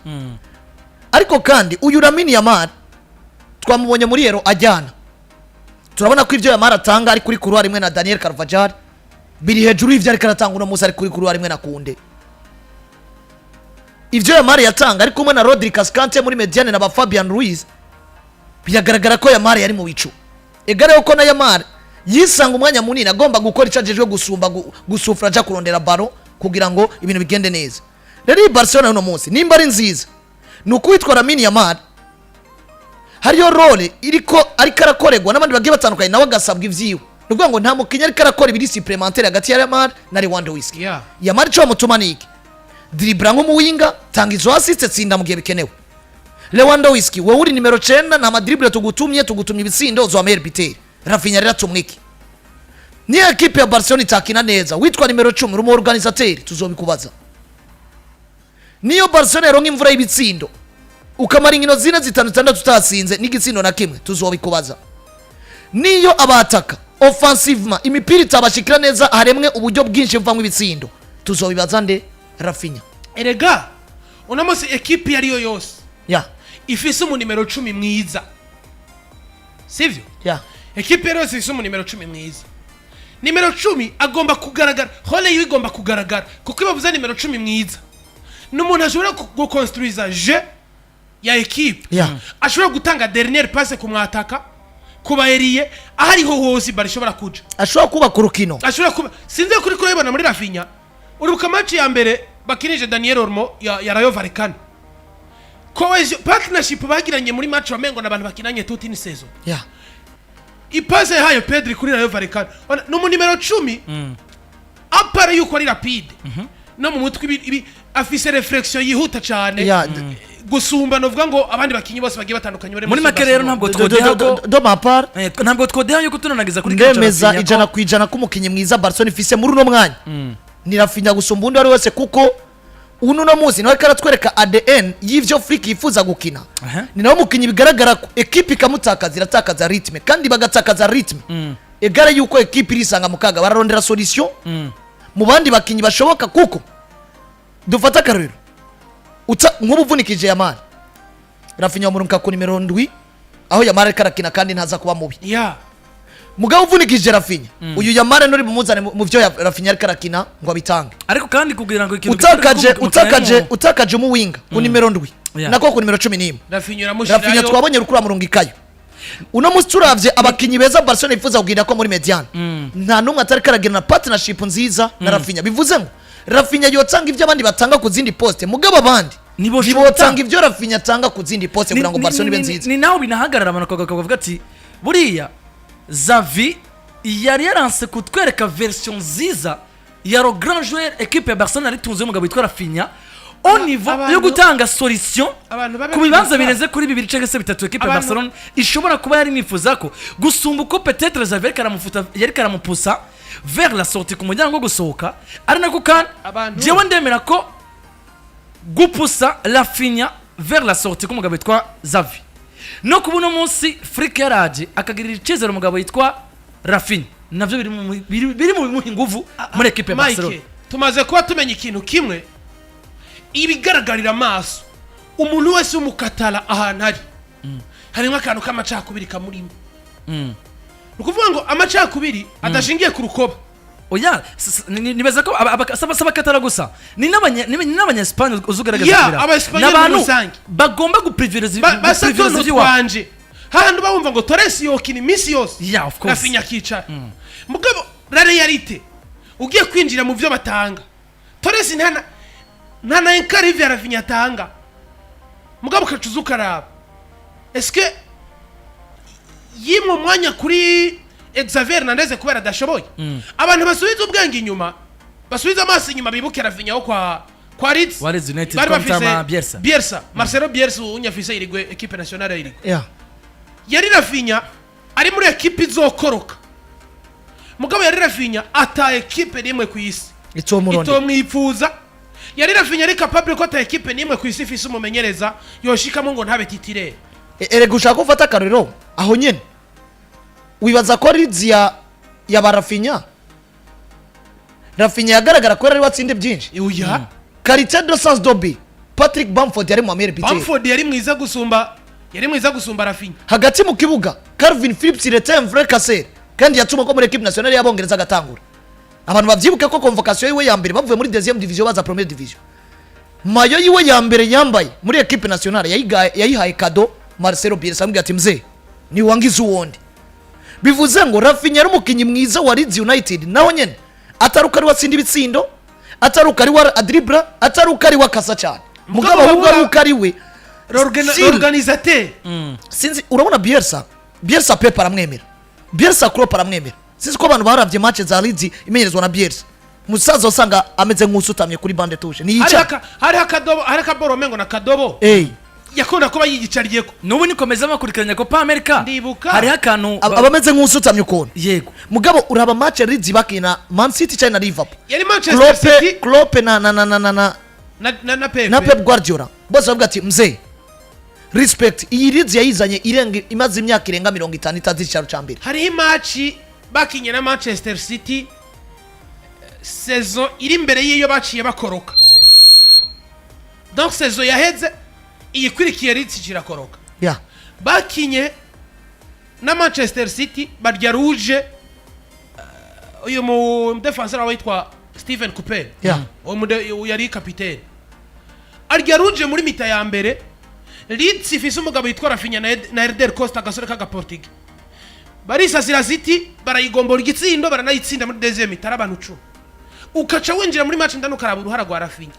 ariko kandi uyu Lamine Yamal twamubonye muri Euro ajyana turabona ko ivyo Yamal atanga ari kuri couloir rimwe na Daniel Carvajal biri hejuru ivyo ari karatanga uno musa ari kuri couloir rimwe na Kunde ivyo Yamal yatanga ari kumwe na Rodri Cascante muri mediane na ba Fabian Ruiz biragaragara ko Yamal yari mu bicu egare ko na Yamal yisanga umwanya munini agomba gukora icajejwe gusufra aja kurondera baro kugira ngo ibintu bigende neza rero Barcelona uno munsi nimba ari nziza nuko witwa Lamine Yamal hariyo role ariko arakoregwa n'abandi bagiye batandukanye nawe agasabwa ivyiwe nuvuga ngo nta mukinya ariko arakora ibiri supplémentaire hagati ya Yamal na Lewandowski Yamal cyo mutumanike dribble nko mu winga tanga izo assist tsinda mu gihe bikenewe Lewandowski wowe uri nimero 9 na madribble tugutumye ibitsindo zo Amer Bitel Rafinha rero tumwiki ni equipe ya Barcelona itakina neza witwa nimero 10 rumo organisateur tuzobikubaza niyo Barcelona ronka imvura y'ibitsindo ukamara inkino zine zitanu tutasinze n'igitsindo na kimwe tuzobikubaza niyo abataka offensivement imipira itabashikira neza haremwe uburyo bwinshi mvamwe ibitsindo tuzobibaza nde Rafinha erega unamose equipe yariyo yose ifise mu nimero 10 mwiza sivyo equipe yose ifise mu nimero 10 mwiza nimero 10 agomba kugaragara hole yiwe igomba kugaragara kuko bavuze nimero 10 mwiza n'umuntu ashobora gukonstruiza je ya equipe ashobora gutanga dernière passe ku mwataka kubaeriye ahariho hose barishobora kuja ashobora kuba ku rukino ashobora kuba sinze kuri ko yibona muri Rafinha urubuka match ya mbere bakinije Daniel Olmo ya Rayo Vallecano cohesion partnership bagiranye muri match wamengo n'abantu bakinanye toute une saison ipase hayo Pedri kuri Rayo Vallecano no mu nimero 10 apare yuko ari rapide no mu mutwe ibi afise reflexion yihuta cyane gusumba novuga ngo abandi bakinyi bose bagiye batandukanye muri make rero ntabwo twodeha yuko tunanagiza kuri ndemeza ijana ku ijana ko umukinyi mwiza Barcelona ifise muri uno mwanya ni Rafinha gusumba undi ari wese kuko uno no muzi nawe karatwereka ADN y'ivyo Flick yifuza gukina ni nawe mukinyi bigaragara ko equipe ikamutakaza iratakaza rythme kandi bagatakaza rythme egare yuko equipe irisanga mukaga bararondera solution mu bandi bakinyi bashoboka kuko dufata karero nk'ubuvunikije Yamal Rafinha murunka ku nimero 7 aho Yamal karakina kandi ntaza kuba mubi mugabo uvunikije Rafinha uyu Yamal nuri mumuzane mu vyo Rafinha karakina ngo abitange ariko kandi kugira ngo ikintu utakaje mu winga ku nimero 7 nako ku nimero 11 Rafinha twabonye rukura murungikayo uno musi turavye abakinyi beza Barcelona ifuza kugira ko muri mediane nta numwe atari karagira na partnership nziza na Rafinha bivuze ngo Rafinha yotanga ivyo abandi batanga ku zindi poste mugabo abandi nibo tanga ivyo Rafinha atanga ku zindi poste kugira ngo Barcelona ibe nziza ni naho binahagarara abantu bakavuga ati buriya Xavi yari yaranse kutwereka version nziza ya ro grand joueur equipe ya Barcelona ritunze umugabo witwa Rafinha au niveau yo gutanga solution ku bibanza bireze kuri 2 cyangwa se 3 equipe ya Barcelona ishobora kuba yari nifuza ko gusumba uko peut-être Xavi karamufuta yari karamupusa vers la sortie ku mujyango gusohoka ari nako kan jewe ndemera ko gupusa Rafinha vers la sortie ku mugabo witwa Xavi no kubuno munsi Flick yaraje akagirira icezero umugabo witwa Rafinha navyo biri mu muhinguvu muri equipe ya Barcelona tumaze kuba tumenya ikintu kimwe ibigaragarira amaso umuntu wese umukatala ahantu hari nk'akantu k'amacakubiri kamurimo ukuvuga ngo amacakubiri adashingiye ku rukoba oya nibeza ko saba katara gusa ni n'abanya Espagne uzugaragaza n'abantu bagomba guprivilege banje handi bawumva ngo Torres yokina imisi yose Rafinha kicara mugabo la realite ugiye kwinjira mu byo batanga Torres ntana enkarive ya Rafinha atanga mugabo kacuzuka raba eske yimwe mwanya kuri Xavier Hernandez kubera dashoboye abantu basubiza ubwenge inyuma basubiza amaso inyuma bibuke Rafinha wo kwa Leeds Leeds United bari kontra bafise Bielsa Marcelo Bielsa unyafise irigwe equipe nationale irigwe yeah yari Rafinha ari muri equipe izokoroka mugabo yari Rafinha ata equipe nimwe ku isi itomwifuza yari Rafinha ari capable ko ata equipe nimwe ku isi ifise umumenyereza yoshikamo ngo ntabe titire erega ushaka ufata akarero aho nyene wibaza ko Leeds ya Rafinha yagaragara ko yari watsinde byinshi uya Qualité de sens d'obé Patrick Bamford yari mu Ameri Peter Bamford yari mwiza gusumba Rafinha hagati mu kibuga Calvin Phillips il était un vrai casseur kandi yatuma ko muri equipe nationale y'abongereza agatangura abantu bavyibuke ko convocation yiwe ya mbere bavuye muri deuxième division baza première division mayo yiwe ya mbere yambaye muri equipe nationale yayihaye kado Marcelo Bielsa ambwira ati mzee ni wangize uwundi bivuze ngo Rafinha ari umukinyi mwiza wa Leeds United naho nyene ataruka ari watsinda ibitsindo ataruka ari wa dribble ataruka ari wa kasa cyane mugabo ahubwo aruka ari we organisateur sinzi urabona Bielsa Pep aramwemera Bielsa Klopp aramwemera sinzi ko abantu baravye match za Leeds imenyerezwa na Bielsa musaza usanga ameze nk'usutamye kuri bande touche ni yica hari akaboro mengo na kadobo yakunda kuba yigicariyeko nubu nikomeza makurikiranya ko pa America ndibuka hari akantu abameze nk'usutamye ukona yego mugabo uraba match Leeds bakina Man City cyane na Liverpool yari Manchester City Klopp na Pep Guardiola bose bavuga ati mzee respect iyi Leeds yayizanye imaze imyaka irenga 50 itazicaro cyambere hari match bakinye na Manchester City saison iri imbere yiyo baciye bakoroka donc saison yaheze iyikurikiye Leeds kirakoroka yeah bakinye na Manchester City barya rouge uyu mu defenseur witwa Steven Cooper yeah yari capitaine arya rouge muri mita ya mbere Leeds ifise umugabo yitwa Rafinha na Elder Costa gasore kaga Portugal barisasira City barayigombora igitsindo baranayitsinda muri deuxième mita abantu 10 ukaca winjira muri match ndano karaba uruhara rwa Rafinha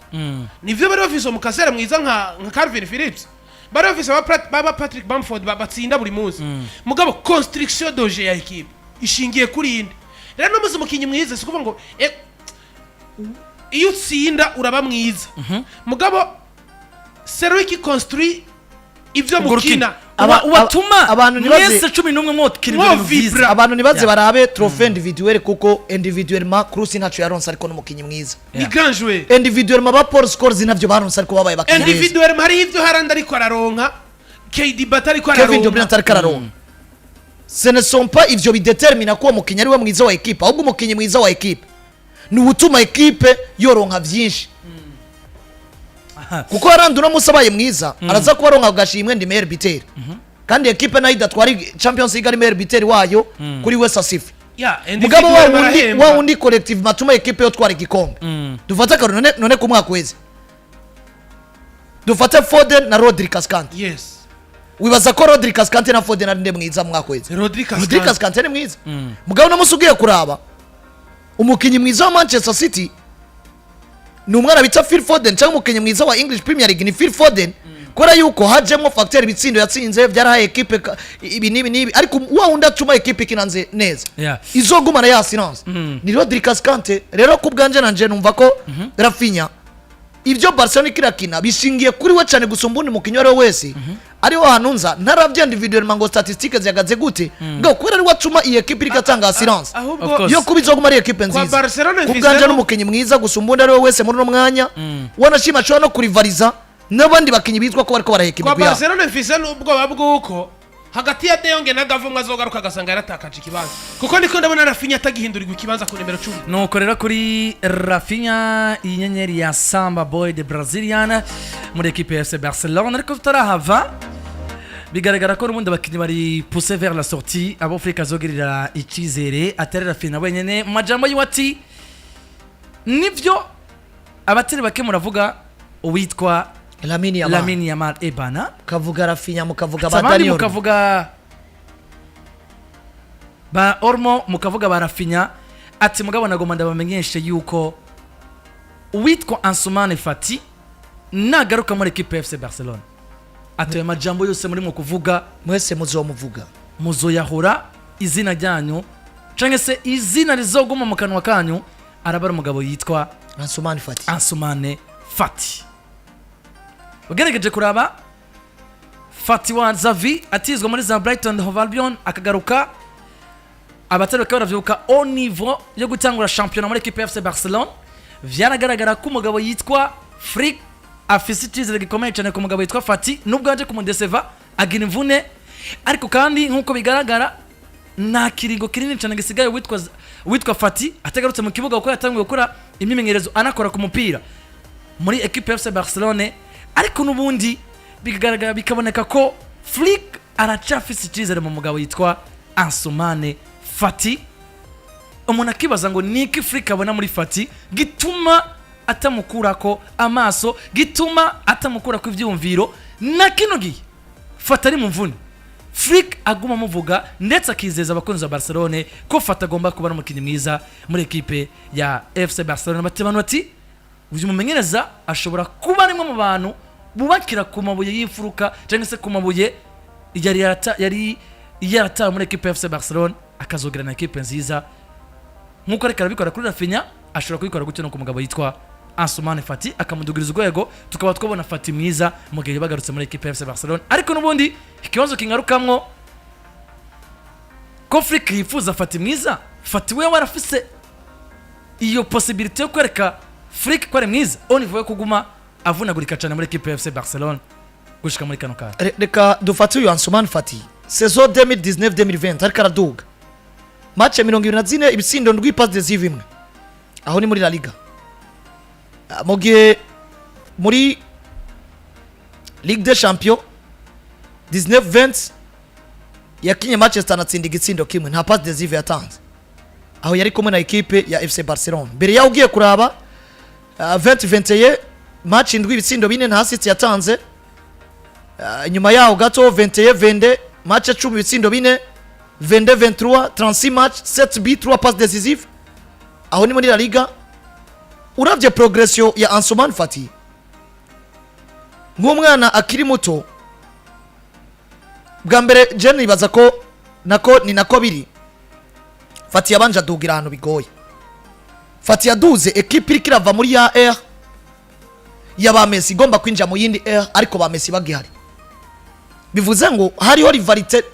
nivyo bari bafise umukasera mwiza nka Calvin Phillips bari bafise baba Patrick Bamford batsinda buri munsi mugabo construction doje ya equipe ishingiye kuri inde rero no muzimukinyi mwiza sikuvuga ngo iyo utsinda uraba mwiza mugabo Seruki construit ivyo mukina ubatuma abantu mwese 11 mwotkinira vibra abantu nibaze barabe trophée individuelle kuko individuellement Cruz ntacho yaronse ariko n'umukinyi mwiza ni grand joueur individuellement ba Paul Scholes navyo baronse ariko babaye bakinyi individuellement hari ivyo haranda ariko araronka KD batari ko Kevin De Bruyne atari araronka ce ne sont pas ivyo bidetermina ko umukinyi ari we mwiza wa equipe ahubwo umukinyi mwiza wa equipe ni utuma equipe yoronka vyinshi kuko harandura musabaye mwiza araza kuba ronka gashimwe ndi meilleur buteur kandi equipe nayo idatwari Champions League ari meilleur buteur wayo kuri West Sifi mugabo wa undi collective matuma equipe yo twara igikombe dufata karo none ku mwaka weze dufata Foden na Rodri Cascante yes wibaza ko Rodri Cascante na Foden ari nde mwiza mwaka weze Rodri Cascante ni mwiza mugabo namusugiye kuraba umukinyi mwiza wa Manchester City ni umwana bita Phil Foden cyangwa umukinyi mwiza wa English Premier League ni Phil Foden kora yuko hajemo facteur bitsindo yatsinze byarahaye equipe ibi nibi ariko wa undi atuma equipe kinanze neza izogumana ya silence ni Rodri Cascante rero kubganje nanje numva ko Rafinha ibyo Barcelona kirakina bishingiye kuri we cyane gusumba undi mukinyi wari wese ari wa hanunza ntaravye individuellement ngo statistiques zihagaze gute ngo kwera ari watuma iyi equipe ikatanga silence yo kubizoguma ari equipe nziza kubganje n'umukinyi mwiza gusumba undi ari wese muri no mwanya wanashima cyo no kurivaliza n'abandi bakinyi bitwa ko bariko baraheka imigwi ya Barcelona mfise n'ubwoba bw'uko hagati ya De Jong na Gavumwa azogaruka agasanga yaratakaje ikibanza kuko ndiko ndabona Rafinha atagihindurirwa ikibanza ku nimero 10 nuko rero kuri Rafinha inyenyeri ya Samba Boy de Brazilian muri equipe ya FC Barcelona ariko tutarahava bigaragara ko n'ubundi abakinyi bari pousser vers la sortie abo Afrika zogirira ikizere atari Rafinha wenyene mu majambo yiwati nivyo abateri bake muravuga uwitwa Lamine Yamal ebana kavuga Rafinha mukavuga Badani mukavuga ba Ormo mukavuga ba Rafinha ati mugabo nagomba ndabamenyeshe yuko uwitwa Ansoumane Fati nagaruka muri equipe FC Barcelona atoye majambo yose muri mu kuvuga mwese muzomuvuga muzoyahura izina ryanyu canke se izina rizoguma mu kanwa kanyu arabara umugabo yitwa Ansoumane Fati Fati ugerageje kuraba Fati wa Xavi atizwa muri za Brighton Hove Albion akagaruka abatari bakaba baravyuka au niveau yo gutangura championnat muri equipe FC Barcelona vyaragaragara ko umugabo yitwa Frick afise icyizere gikomeye cyane ku mugabo yitwa Fati nubwo aje kumudeseva agira imvune ariko kandi nkuko bigaragara nta kirigo kinini cyane gisigaye witwa Fati atagarutse mu kibuga uko yatangiye gukora imyimenyerezo anakora ku mupira muri equipe FC Barcelona ariko nubundi bigaragara bikaboneka ko Frick aracafise icyizere mu mugabo yitwa Ansumane Fati. Umuntu akibaza ngo niki Frick abona muri Fati gituma atamukurako amaso, gituma atamukurako ivyumviro na kino gihe Fati ari mu mvune. Frick aguma muvuga ndetse akizeza abakunzi ba Barcelona ko Fati agomba kuba n'umukinnyi mwiza muri equipe ya FC Barcelona. Batebana bati uyu mumenyereza ashobora kuba ari mu bantu bubakira ku mabuye y'imfuruka cyangwa se ku mabuye yari yaratawe muri equipe ya FC Barcelona akazogira na equipe nziza nkuko reka bikora kuri Rafinha ashobora kubikora gutyo no ku mugabo yitwa Ansumane Fati akamudugiriza urwego tukaba twabona Fati mwiza mu gihe bagarutse muri equipe ya FC Barcelona. Ariko nubundi ikibazo kingarukamwo ko Frick yifuza Fati mwiza, Fati we warafise iyo possibility yo kwereka Frick ko ari mwiza on ivuye kuguma avunagurika cyane muri equipe ya FC Barcelona gushika muri kano kare. Reka dufate uyu Ansumane Fati saison 2019-2020 ariko araduga match ya 24 ibitsindo ndwi pass decisive imwe aho ni muri La Liga. Mu gihe muri Ligue des Champions 19-20 yakinye match zitanatsinda igitsindo kimwe nta pass decisive yatanze aho yari kumwe na equipe ya FC Barcelona. Mbere yaho ugiye kuraba 20-21 match indwi ibitsindo bine nta assist yatanze. Nyuma yaho gato 21-22 match 10 ibitsindo bine 22-23 36 match 7 buts 3 passes décisives aho ni muri La Liga. Uravye progression ya Ansumane Fati nk'umwana akiri muto bwa mbere je nibaza ko nako biri Fati yabanje adugira ahantu bigoye. Fati yaduze equipe iri kirava muri ya R yaba Messi igomba kwinjira mu yindi R ariko ba Messi bagihari bivuze ngo hariho rivalite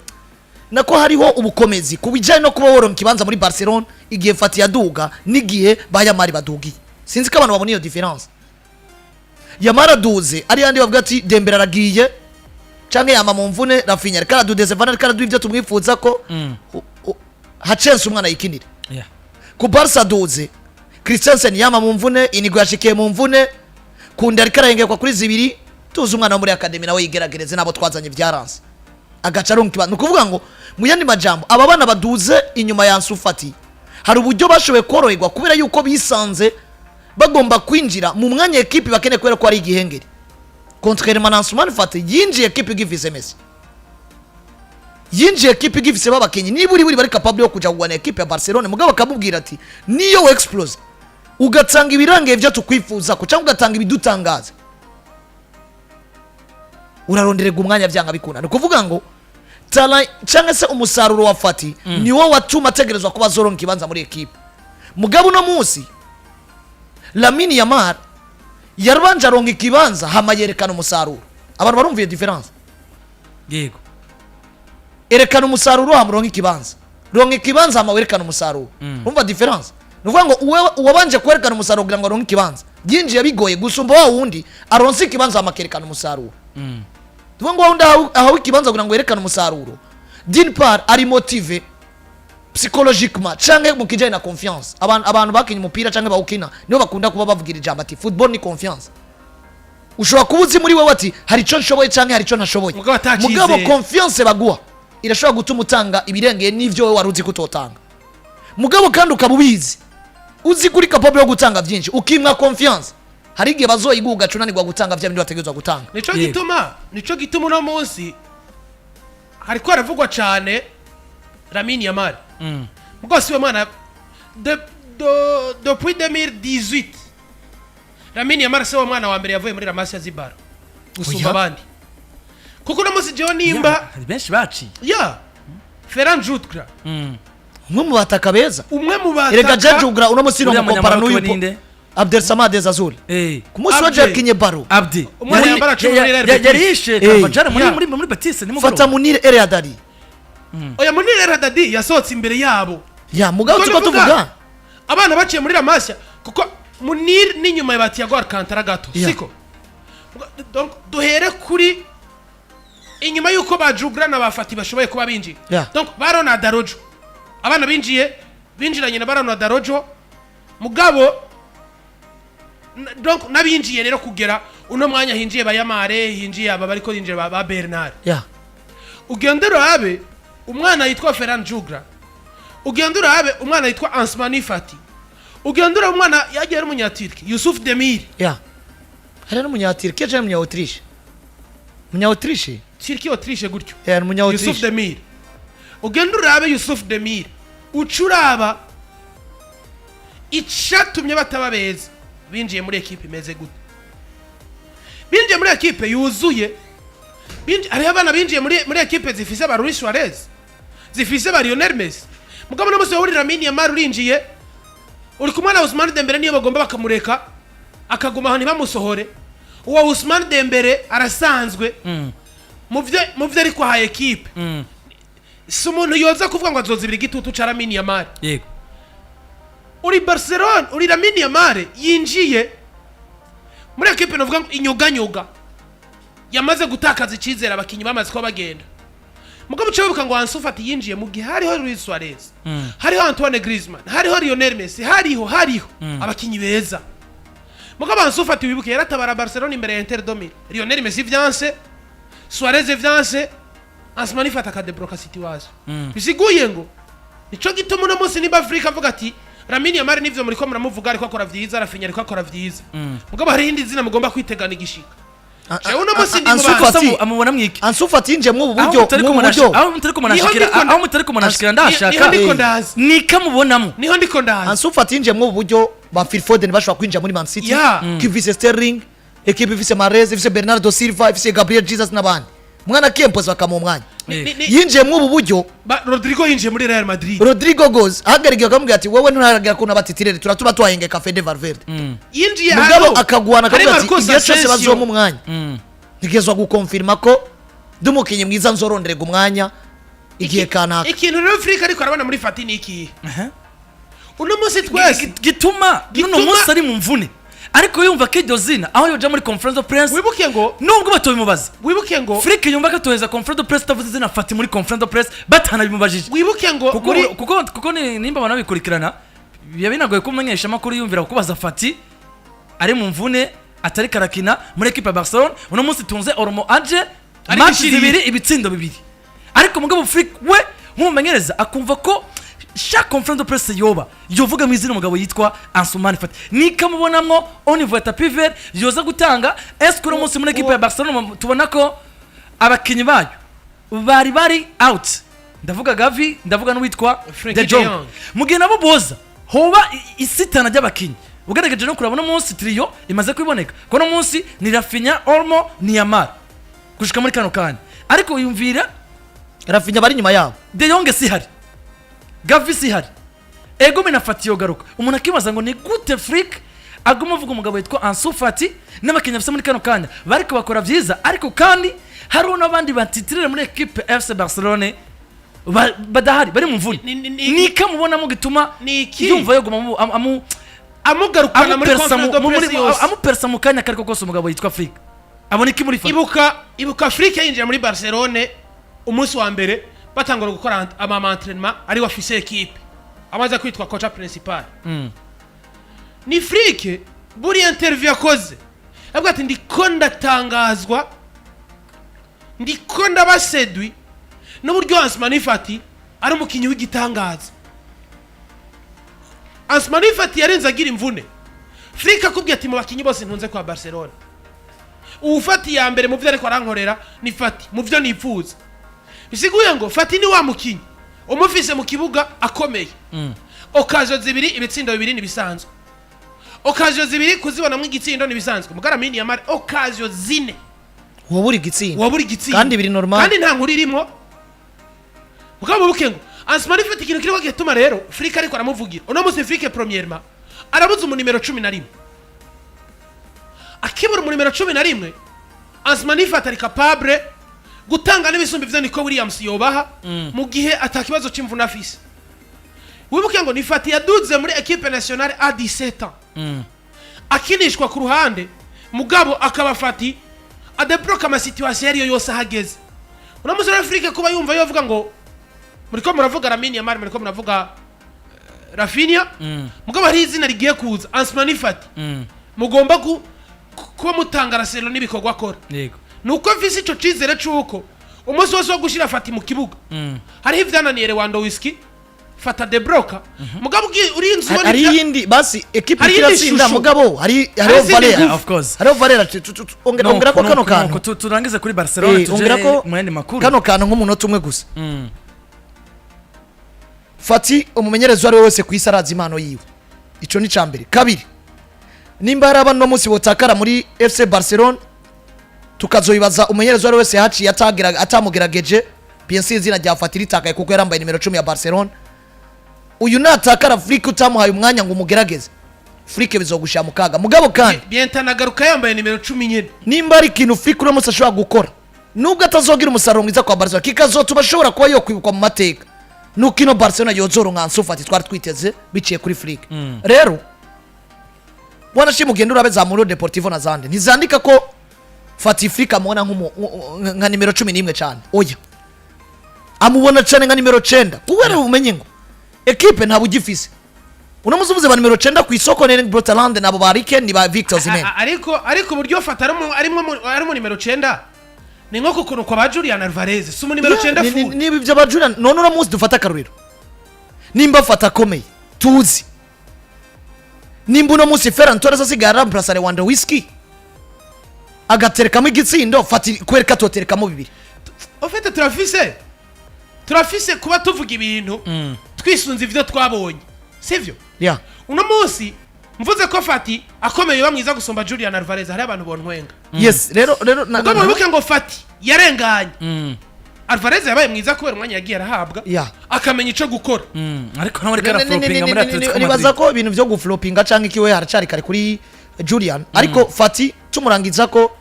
nako hariho ubukomezi kubijanye no kuba woro mu kibanza muri Barcelona igihe Fati yaduga n'igihe bayamari badugiye. Sinzi ko abantu babona iyo difference. Yamara duze ari yandi bavuga ati Dembele aragiye canke yama mu mvune Rafinha reka dudeze vana reka du ivyo tumwifuza ko hacense umwana yikinira. Ku Barca duze Christensen yama mu mvune inigo yashikiye mu mvune kundi ariko arahengekwa kuri zibiri tuzi umwana muri academy nawe yigeragereze nabo twazanye byaranze agaca runkiba nukuvuga ngo mu yandi majambo aba bana baduze inyuma ya Ansu Fati hari uburyo bashoboye koroherwa kubera yuko bisanze bagomba kwinjira mu mwanya equipe bakene kwera ko ari igihengeri contrairement na Ansumane Fati yinjiye equipe gifise Messi yinjiye equipe gifise babakenyi niburi bari capable yo kuja kugwana equipe ya Barcelona mugabo akabubwira ati niyo we explose ugatanga ibirange byo tukwifuza ko cyangwa ugatanga ibidutangaza uraronderega umwanya byanga bikunda no kuvuga ngo tala cyangwa se umusaruro wa Fati ni wo watuma ategerezwa kuba zoronka kibanza muri equipe mugabo no munsi Lamine Yamal yarabanje aronka ikibanza hama yerekana umusaruro abantu barumviye difference yego erekana umusaruro hama ronka ikibanza hama werekana umusaruro umva difference nuvuga ngo uwabanje kwerekana umusaruro kugira ngo aronke ikibanza yinjiye bigoye gusumba wa wundi aronse ikibanza hama kerekana umusaruro tuvuga ngo wundi aho ikibanza kugira ngo yerekana umusaruro d'une part ari motive psychologiquement canke mu kijanye na confiance abantu bakinye umupira canke bawukina nibo bakunda kuba bavugira ijambo ati football ni confiance ushobora kubuzi muri wewe ati hari ico nshoboye canke hari ico ntashoboye mugabo confiance baguha irashobora gutuma utanga ibirengeye n'ivyo wewe waruzi kutotanga mugabo kandi ukabubizi uzi kuri capable yo gutanga byinshi ukimwa confiance hari igihe bazoyiguga cunanirwa gutanga vya bindi bategezwa gutanga nico gituma no munsi hariko aravugwa cane Lamine Yamal mugo siwe mwana depuis 2018 Lamine Yamal siwe mwana wa mbere yavuye muri La Masia Zibar gusumba abandi kuko no munsi jewe nimba hari benshi baci Ferran Jutkra umwe mu bataka beza umwe mu bataka erega Jutkra uno munsi no kompara n'uyu Abdel Samad Azul ku munsi wa Abdi. yakinye baro Abdi Umwana yambara cumi muri Real Betis. yari yishe Carvajal Yeah. muri Betis ni fata Munir El Haddadi oya Munir El Haddadi yasohotse imbere yabo ya mugabo Kuko tuko nivuga, tuvuga abana baciye muri Lamasya kuko Munir n'inyuma ya Thiago Alcantara gato Yeah. siko donc duhere kuri inyuma yuko bajugrana bafati bashoboye kuba binjiye Yeah. donc barona Darojo abana binjiranye na barona Darojo mugabo donc nabinjiye rero kugera uno mwanya hinjiye bayamare hinjiye aba bariko hinjiye ba Bernard ya ugendera abe umwana yitwa Ferran Jugra ugendera abe umwana yitwa Ansmani Fati ugendera umwana yagiye ari umunyaturki Yusuf Demir ya hari n'umunyatirki je munya-Autriche Turki Autriche gutyo ya Yusuf munya-Autriche Demir ugendera abe Yusuf Demir ucuraba icatumye bataba beza binjiye muri equipe imeze gute binjiye muri equipe yuzuye hariho abana binjiye muri equipe zifise ba Luis Suarez zifise ba Lionel Messi mugabo no musi wahurira Lamine Yamal urinjiye uri kumwe na Ousmane Dembele niyo bagomba bakamureka akaguma ahantu bamusohore uwo Ousmane Dembele arasanzwe mu vyo ariko ha equipe si umuntu yoza kuvuga ngo azozibira igitutu ca Lamine Yamal yego uri Barcelona uri Lamine Yamal yinjiye muri equipe novuga ngo inyuga yamaze gutakaza icizera abakinyi bamaze ko bagenda mugabo cyo ngo Hansi ufati yinjiye mu gihe hariho Luis Suarez hariho Antoine Griezmann hariho Lionel Messi hariho abakinyi beza mugabo Hansi ufati wibuke yaratabara Barcelona imbere ya Inter Domil Lionel Messi vyanse Suarez vyanse Ansmani Fati akadebloka situation bisiguye ngo nico gituma uno munsi niba Afrika avuga ati Lamine Yamal nivyo muri ko muramuvuga ariko akora vyiza Rafinha ariko akora vyiza mugabo hari indi zina mugomba kwitegana igishika uno munsi Fati amubona mwiki Ansu Fati yinjiye mu buryo aho mutari ko munashikira ndashaka nikamubonamo niho ndiko ndaza Ansu Fati yinjiye mu buryo ba Phil Foden bashobora kwinjira muri Man City kivise Sterling equipe ifise Mahrez ifise Bernardo Silva ifise Gabriel Jesus n'abandi mwana kempoza bakamu mwanya yinjiye mu buryo Rodrigo yinjiye muri Real Madrid Rodrigo goes ahagarikiye akamubwira ati wowe ntaragira ko nabatitirere turatuba twahenge Cafe de Valverde yinjiye mugabo akagwana akavuga ati igihe cyose bazoma umwanya ntigezwa gukonfirma ko dumukinye mwiza nzoronderega umwanya igihe kanaka ikintu rero Afrika ariko arabana muri Fati niki uno munsi twese gituma nuno munsi ari mu mvune ariko yumva ko iryo zina aho yoja muri conference of press wibuke ngo nubwo batobimubaza wibuke ngo Afrika yumva ko toheza conference of press tavuze zina Fati muri conference of press batanabimubajije wibuke ngo kuko nimba abantu bikurikirana binagoye kumenyesha makuru yumvira kubaza Fati ari mu mvune atari karakina muri equipe ya Barcelona uno munsi tunze Ormo aje match zibiri ibitsindo bibiri ariko mugabo Afrika we nk'umumenyereza akumva ko chaque conférence de presse yovuga mu izina umugabo yitwa Ansumani Fati nikamubonamwo au niveau ya tapis vert yoza gutanga est-ce que uno munsi muri equipe ya Barcelona tubona ko abakinyi bayo bari out ndavuga Gavi ndavuga n'uwitwa De Jong mugihe nabo boza hoba isitana ry'abakinyi ugerageje no kurabona munsi trio imaze kwiboneka ko no munsi ni Rafinha Olmo ni Yamal gushika muri kano kanya ariko yumvira Rafinha bari nyuma yabo De Jong si hari Gavi si hari ego mena Fati yogaruka umuntu akibaza ngo ni gute freak aguma avuga umugabo yitwa Ansu Fati n'abakinnyi bafite muri kano kanya bariko bakora vyiza ariko kandi hari n'abandi batitirira muri equipe FC Barcelona badahari bari mu mvune nikamubona mu gituma yumva yoguma amugarukana muri conference de presse yose amupersa mu kanya kariko kose umugabo yitwa Afrika aboneka muri Fati ibuka Afrika yinjira muri Barcelona umunsi wa mbere batangura gukora entraînement ari wafise equipe amaze kwitwa coach principal ni Afrika buri interview yakoze avuga ati ndiko ndatangazwa ndiko ndabasedwi n'uburyo Ansmani Fati ari umukinyi w'igitangaza Ansmani Fati yarenze agira imvune Afrika kubwiye ati mu bakinyi bose ntunze kwa Barcelona ufati ya mbere mu vyo ariko arankorera ni Fati mu vyo nipfuza bisiguye ngo Fati ni wa mukinyi umufise mu kibuga akomeye occasion zibiri ibitsindo bibiri ni bisanzwe occasion zibiri kuzibona mu igitsindo ni bisanzwe mugara mini Yamal occasion zine waburi gitsindo kandi biri normal kandi nta nkuri irimo mugabo bukengo Ansmani Fati ikintu kiriko gituma rero Afrika ariko aramuvugira uno munsi Afrika premièrement arabuze mu numero 11 akibura mu nimero 11 Ansmanifat ari capable gutanga n'ibisumbi vyo niko Williams yobaha mu gihe atakibazo c'imvuna afise. Wibuke ngo Nifati yaduze muri equipe nationale a 17 ans akinishwa ku ruhande mugabo akabafati adebloka ama situation yari yose hageze. Unamuzi Afrika kuba yumva yovuga ngo muriko muravuga Lamine Yamal muriko muravuga Rafinha mugabo hari izina rigiye kuza Ansmanifat mugomba kuba mutanga Barcelona n'ibikorwa akora. Yego. Nuko visi ico cizere cuko umunsi wose wo gushira Fati mu kibuga. Hari ivyananiye Lewandowski fata de broka mugabo urinzi ubona hari yindi basi equipe kirasinda mugabo hari Valera of course hari Valera ongera ko kano kantu turangize kuri Barcelona tuje mu yandi makuru kano kantu nk'umunota umwe gusa Fati umumenyereza wari wese kwisaraza impano yiwe ico ni cambere kabiri nimba hari abantu munsi botakara muri FC Barcelona tukazoyibaza umumenyereza wari wese haci atamugerageje PNC izina rya Fati ritakaye kuko yarambaye nimero 10 ya Barcelona uyu natakara Flick utamuhaye umwanya ngo umugerageze Flick bizogusha mukaga mugabo kandi bientanagaruka yambaye nimero 10 nyene nimba ari kintu Flick uro musa ashobora gukora nubwo atazogira umusaruro mwiza kwa Barcelona kikazotuma ashobora kuba yo kwibukwa mu mateka nuko ino Barcelona yozoro nka Fati twari twiteze biciye kuri Flick rero wanashima ugenda urabe Muri Deportivo na zande ntizandika ko Fati Flick amubona nka nimero 11 cyane oya amubona cyane nka nimero 9 kubera ubumenye ngo equipe nta bugifise unamuzuvuze ba nimero 9 ku isoko ne Brotherland nabo barike ni ba Victor Osimhen ariko buryo Fata arimo nimero 9 ni nkoko kuno kwa ba Julian Alvarez sumu nimero 9 fu niba ibyo ba Julian none uramuzi dufata karuriro nimba Fata komeye tuzi nimba uno musi Ferran Torres asigara remplacer Lewandowski agaterekamo igitsindo Fati kwereka toterekamo bibiri ofete turafise kuba tuvuga ibintu twisunze ivyo twabonye sivyo uno musi mvuze ko Fati akomeye bamwiza gusomba Julian Alvarez hari abantu bontwenga yes rero nagomba bibuke ngo Fati yarenganye Alvarez yabaye mwiza kubera umwanya yagiye arahabwa akamenya ico gukora ariko nawe reka flopinga muri Atletico Madrid nibaza ko ibintu byo guflopinga canke kiwe haracari kare kuri Julian ariko Fati tumurangiza ko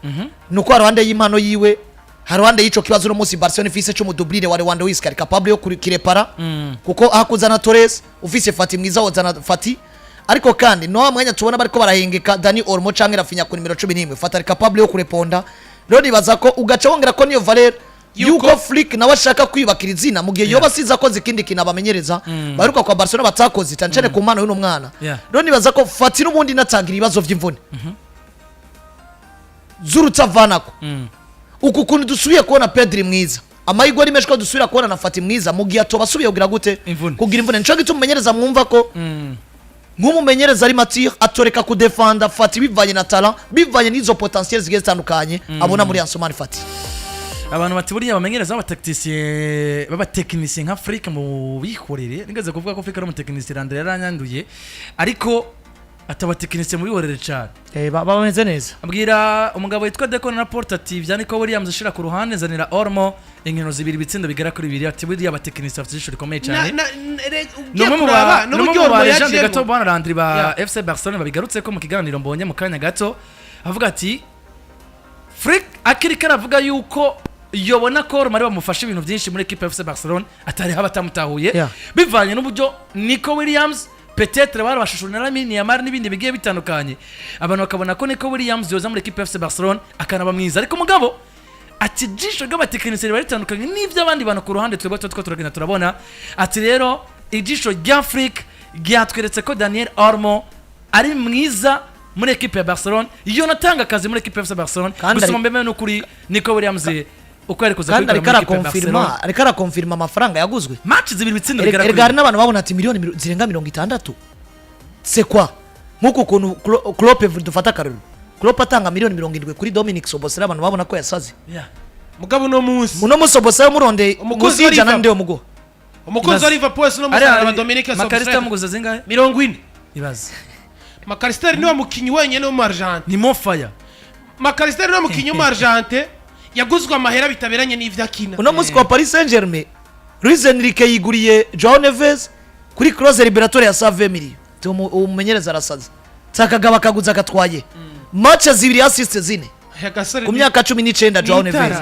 nuko arwande y'impano yiwe haruhande yico kibazo no musi Barcelona ifise cyo mudublire wa Lewandowski ari capable yo kirepara kuko ahakuzana Torres ufise Fati mwiza wozana Fati ariko kandi no mwanya tubona bariko barahengeka Dani Olmo canke Rafinha ku nimero 11 Fati ari capable yo kureponda rero nibaza ko ugaca wongera ko niyo Valera yuko Flick nawe ashaka kwibakira izina mu gihe yoba siza ko zikindi kinabamenyereza baruka kwa Barcelona batakoze tancane ku mpano y'uno mwana rero nibaza ko Fati n'ubundi natangira ibibazo vy'imvune zurutavanako uku kuntu dusubiye kubona Pedri mwiza amahirwe ari menshi ko dusubira kubona na Fati mwiza mu gihe atobasubiye kugira gute kugira imvune nico gituma umenyereza mwumva ko nk'umumenyereza ari mature atoreka kudefanda Fati bivanye na talent bivanye n'izo potentiel zigiye zitandukanye abona muri Ansomani Fati abantu batiburiye abamenyereza b'abatekinisiye nka Afrika mu bikorere nigeze kuvuga ko Afrika ari umutekinisiye Andre yaranyanduye ariko atabatekinisiye muri horere cyane bameze neza abwira umugabo witwa Decon na Portative yani ko Williams ashira ku ruhande zanira Olmo inkino zibiri bitsindo bigera kuri 2 ati buriya abatekinisiye bafite ishuri rikomeye cyane no mu legende gato bana Landry ba FC Barcelona babigarutse ko mu kiganiro mbonye mu kanya gato avuga ati Frick akiri karavuga yuko yobona ko Olmo ari bamufasha ibintu byinshi muri equipe FC Barcelona atari habatamutahuye bivanye n'uburyo Nico Williams peut-être barabashushuna Lamine Yamal n'ibindi bigiye bitandukanye abantu bakabona ko Nico Williams yoza muri equipe FC Barcelona akanaba mwiza ariko mugabo ati jisho g'abatekinisiye bari bitandukanye n'ivyo abandi bantu ku ruhande twebwe turagenda turabona ati rero ijisho rya Afrique ryatweretse ko Daniel Olmo ari mwiza muri equipe ya Barcelona iyo natanga akazi muri equipe ya FC Barcelona gusoma mbeme no kuri Nico Williams uko ari kuza kwikora muri equipe ya Barcelona ariko arakonfirma amafaranga yaguzwe match zibiri bitsindo bigera kuri erega n'abantu babona ati miliyoni zirenga 60 c'est quoi nkuko kuntu Klopp dufata karuru Klopp atanga miliyoni 70 kuri Dominic Soboslai abantu babona ko yasaze mugabo no munsi Soboslai muronde musija na ndeyo mugo umukozi wa Liverpool no musara wa Dominic Soboslai Makarista muguza zingahe 40 ibaze Makarista ni wa mukinyi wenyene mu Argentine ni Mofaya Makarista ni wa mukinyi mu Argentine yaguzwe amahera bitaberanye n'ivyakina uno musi kwa Paris Saint-Germain Luis Enrique yiguriye Joao Neves kuri clause liberatoire ya 20 millions umumenyereza arasaza takagaba kaguza gatwaye match zibiri assist zine aya gasore ku myaka 19 Joao Neves.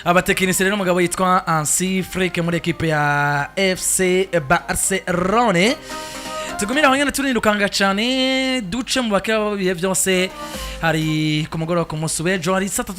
abatekinisiye rero umugabo yitwa Hansi muri ekipe ya FC Barcelona. tugumira aho nyene turirukanga cyane duce mu bakaba bihe byose hari ku mugoroba ku munsi w'ejo hari saa 3